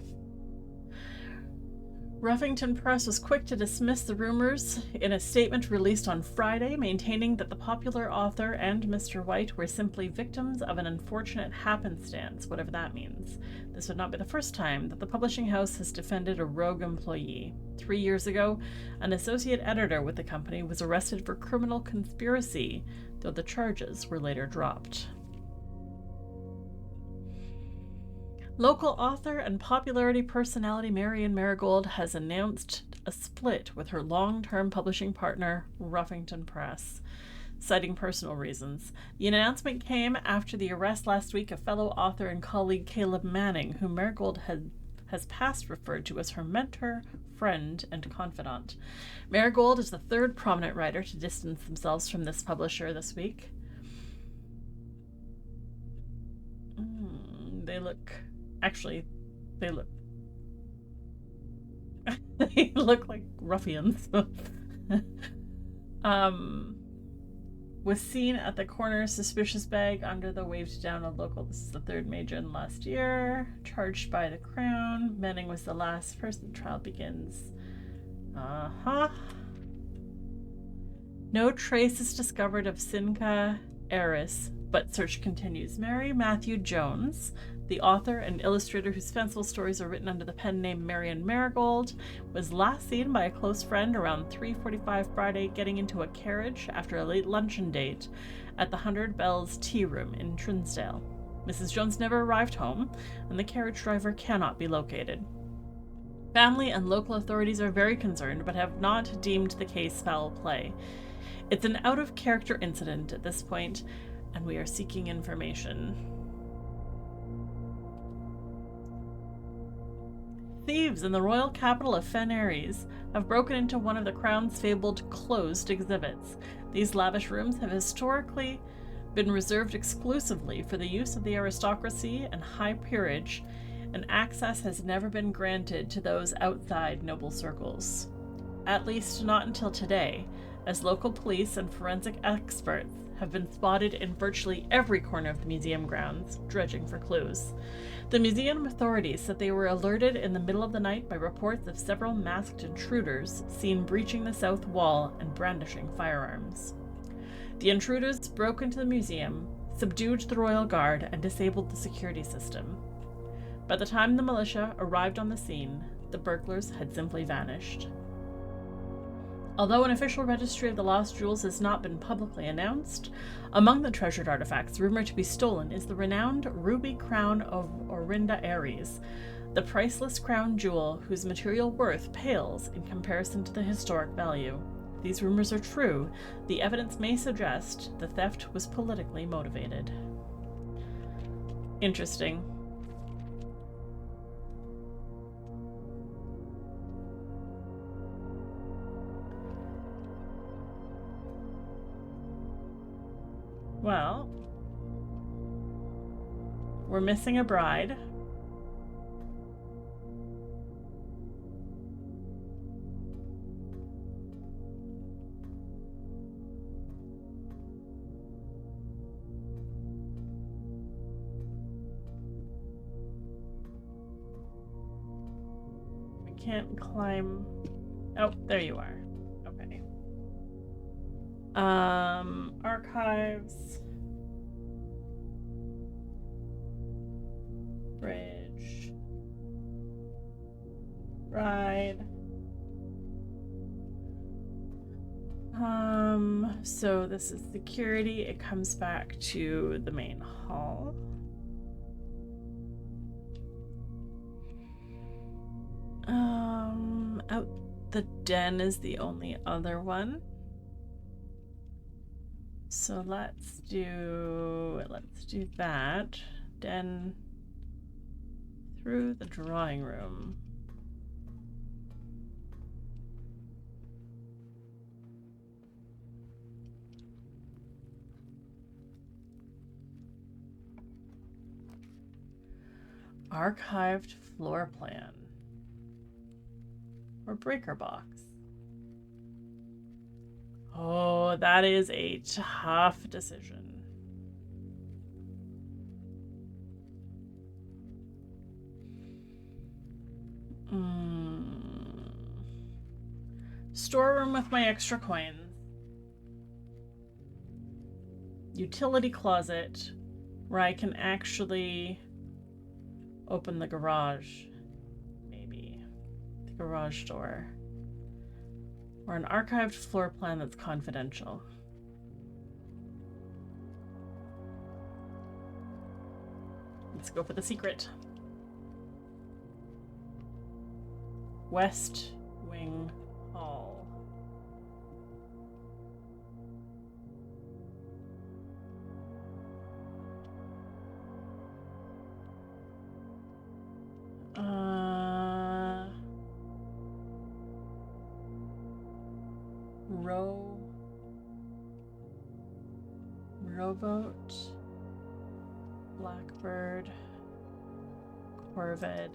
Ruffington Press was quick to dismiss the rumors in a statement released on Friday, maintaining that the popular author and Mr. White were simply victims of an unfortunate happenstance, whatever that means. This would not be the first time that the publishing house has defended a rogue employee. 3 years ago, an associate editor with the company was arrested for criminal conspiracy, though the charges were later dropped. Local author and popularity personality Marion Marigold has announced a split with her long-term publishing partner, Ruffington Press, citing personal reasons. The announcement came after the arrest last week of fellow author and colleague Caleb Manning, whom Marigold had has past referred to as her mentor, friend, and confidant. Marigold is the third prominent writer to distance themselves from this publisher this week. They look they look like ruffians. Was seen at the corner, suspicious bag under the waved down a local. This is the third major in the last year. Charged by the Crown. Manning was the last person. Trial begins. No trace is discovered of Cinca Eris, but search continues. Mary Matthew Jones, the author and illustrator whose fanciful stories are written under the pen name Marion Marigold, was last seen by a close friend around 3:45 Friday getting into a carriage after a late luncheon date at the 100 Bells Tea Room in Trinsdale. Mrs. Jones never arrived home, and the carriage driver cannot be located. Family and local authorities are very concerned, but have not deemed the case foul play. It's an out-of-character incident at this point, and we are seeking information. Thieves in the royal capital of Fen Aries have broken into one of the Crown's fabled closed exhibits. These lavish rooms have historically been reserved exclusively for the use of the aristocracy and high peerage, and access has never been granted to those outside noble circles. At least not until today, as local police and forensic experts have been spotted in virtually every corner of the museum grounds, dredging for clues. The museum authorities said they were alerted in the middle of the night by reports of several masked intruders seen breaching the south wall and brandishing firearms. The intruders broke into the museum, subdued the royal guard, and disabled the security system. By the time the militia arrived on the scene, the burglars had simply vanished. Although an official registry of the lost jewels has not been publicly announced, among the treasured artifacts rumored to be stolen is the renowned ruby crown of Orinda Aries, the priceless crown jewel whose material worth pales in comparison to the historic value. If these rumors are true, the evidence may suggest the theft was politically motivated. Interesting. Well, we're missing a bride. We can't climb. Oh, there you are. Okay. Archives. Bridge. Ride. So this is security. It comes back to the main hall. Out the den is the only other one. So let's do that. Den through the drawing room. Archived floor plan. Or breaker box. Oh, that is a tough decision. Storeroom with my extra coins. Utility closet where I can actually open the garage. Maybe. The garage door. Or an archived floor plan that's confidential. Let's go for the secret. West Wing Hall. Rowboat, Blackbird, Corvid.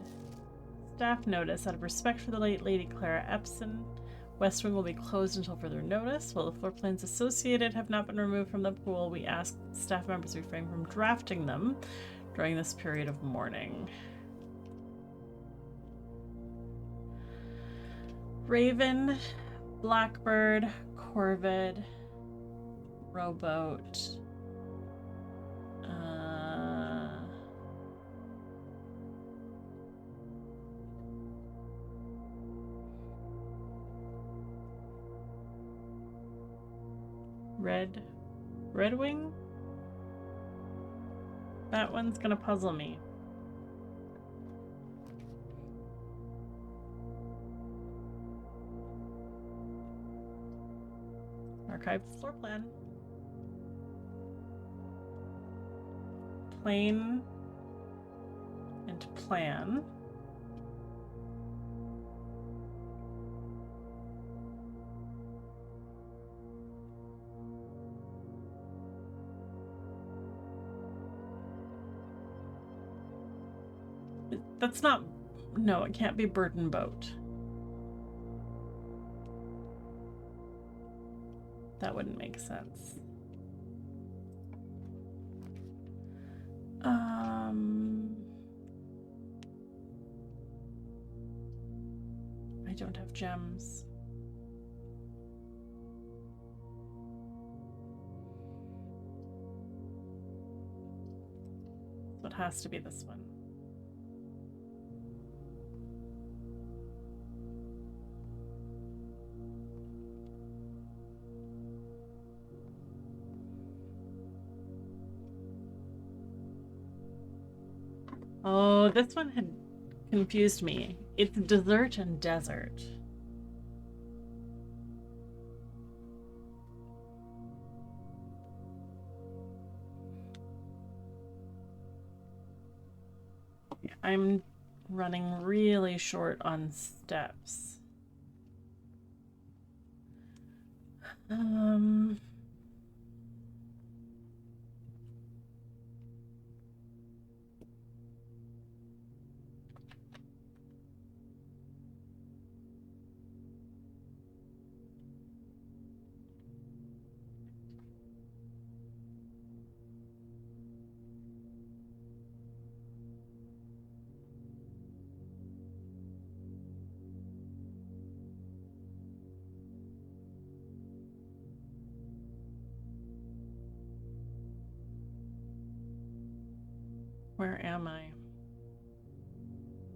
Staff notice, out of respect for the late Lady Clara Epson, West Wing will be closed until further notice. While the floor plans associated have not been removed from the pool, we ask staff members refrain from drafting them during this period of mourning. Raven, Blackbird, Corvid, Rowboat. Redwing? That one's gonna puzzle me. Archived floor plan. Plane and plan. That's not... No, it can't be Burden Boat. That wouldn't make sense. I don't have gems. So it has to be this one. Oh, this one had confused me. It's dessert and desert. I'm running really short on steps. Where am I?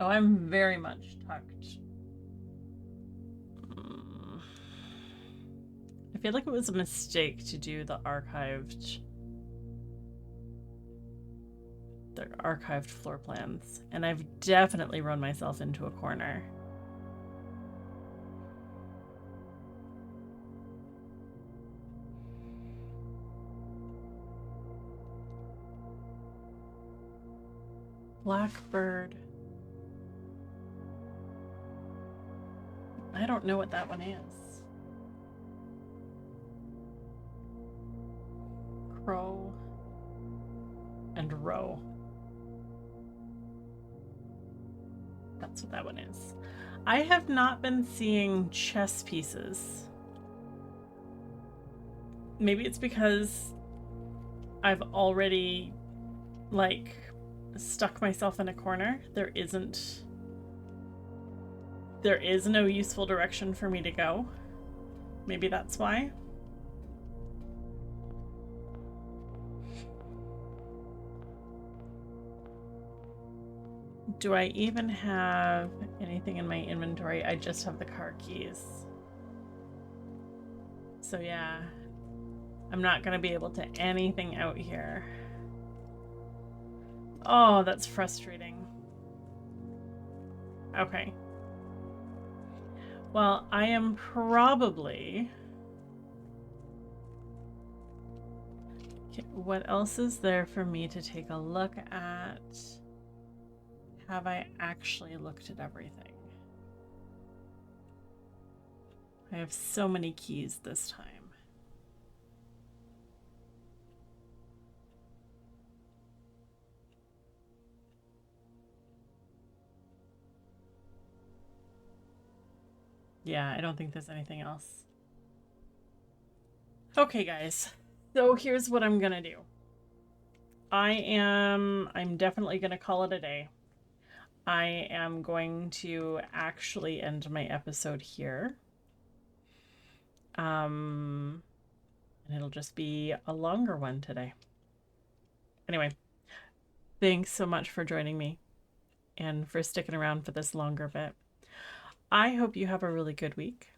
Oh, I'm very much tucked. I feel like it was a mistake to do the archived floor plans, and I've definitely run myself into a corner. Blackbird. I don't know what that one is. Crow and row. That's what that one is. I have not been seeing chess pieces. Maybe it's because I've already, like, stuck myself in a corner. There is no useful direction for me to go. Maybe that's why. Do I even have anything in my inventory? I just have the car keys. So yeah, I'm not gonna be able to anything out here. Oh, that's frustrating. Okay. Well, I am probably... Okay, what else is there for me to take a look at? Have I actually looked at everything? I have so many keys this time. Yeah, I don't think there's anything else. Okay, guys. So here's what I'm gonna do. I'm definitely gonna call it a day. I am going to actually end my episode here. And it'll just be a longer one today. Anyway, thanks so much for joining me and for sticking around for this longer bit. I hope you have a really good week,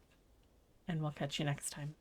and we'll catch you next time.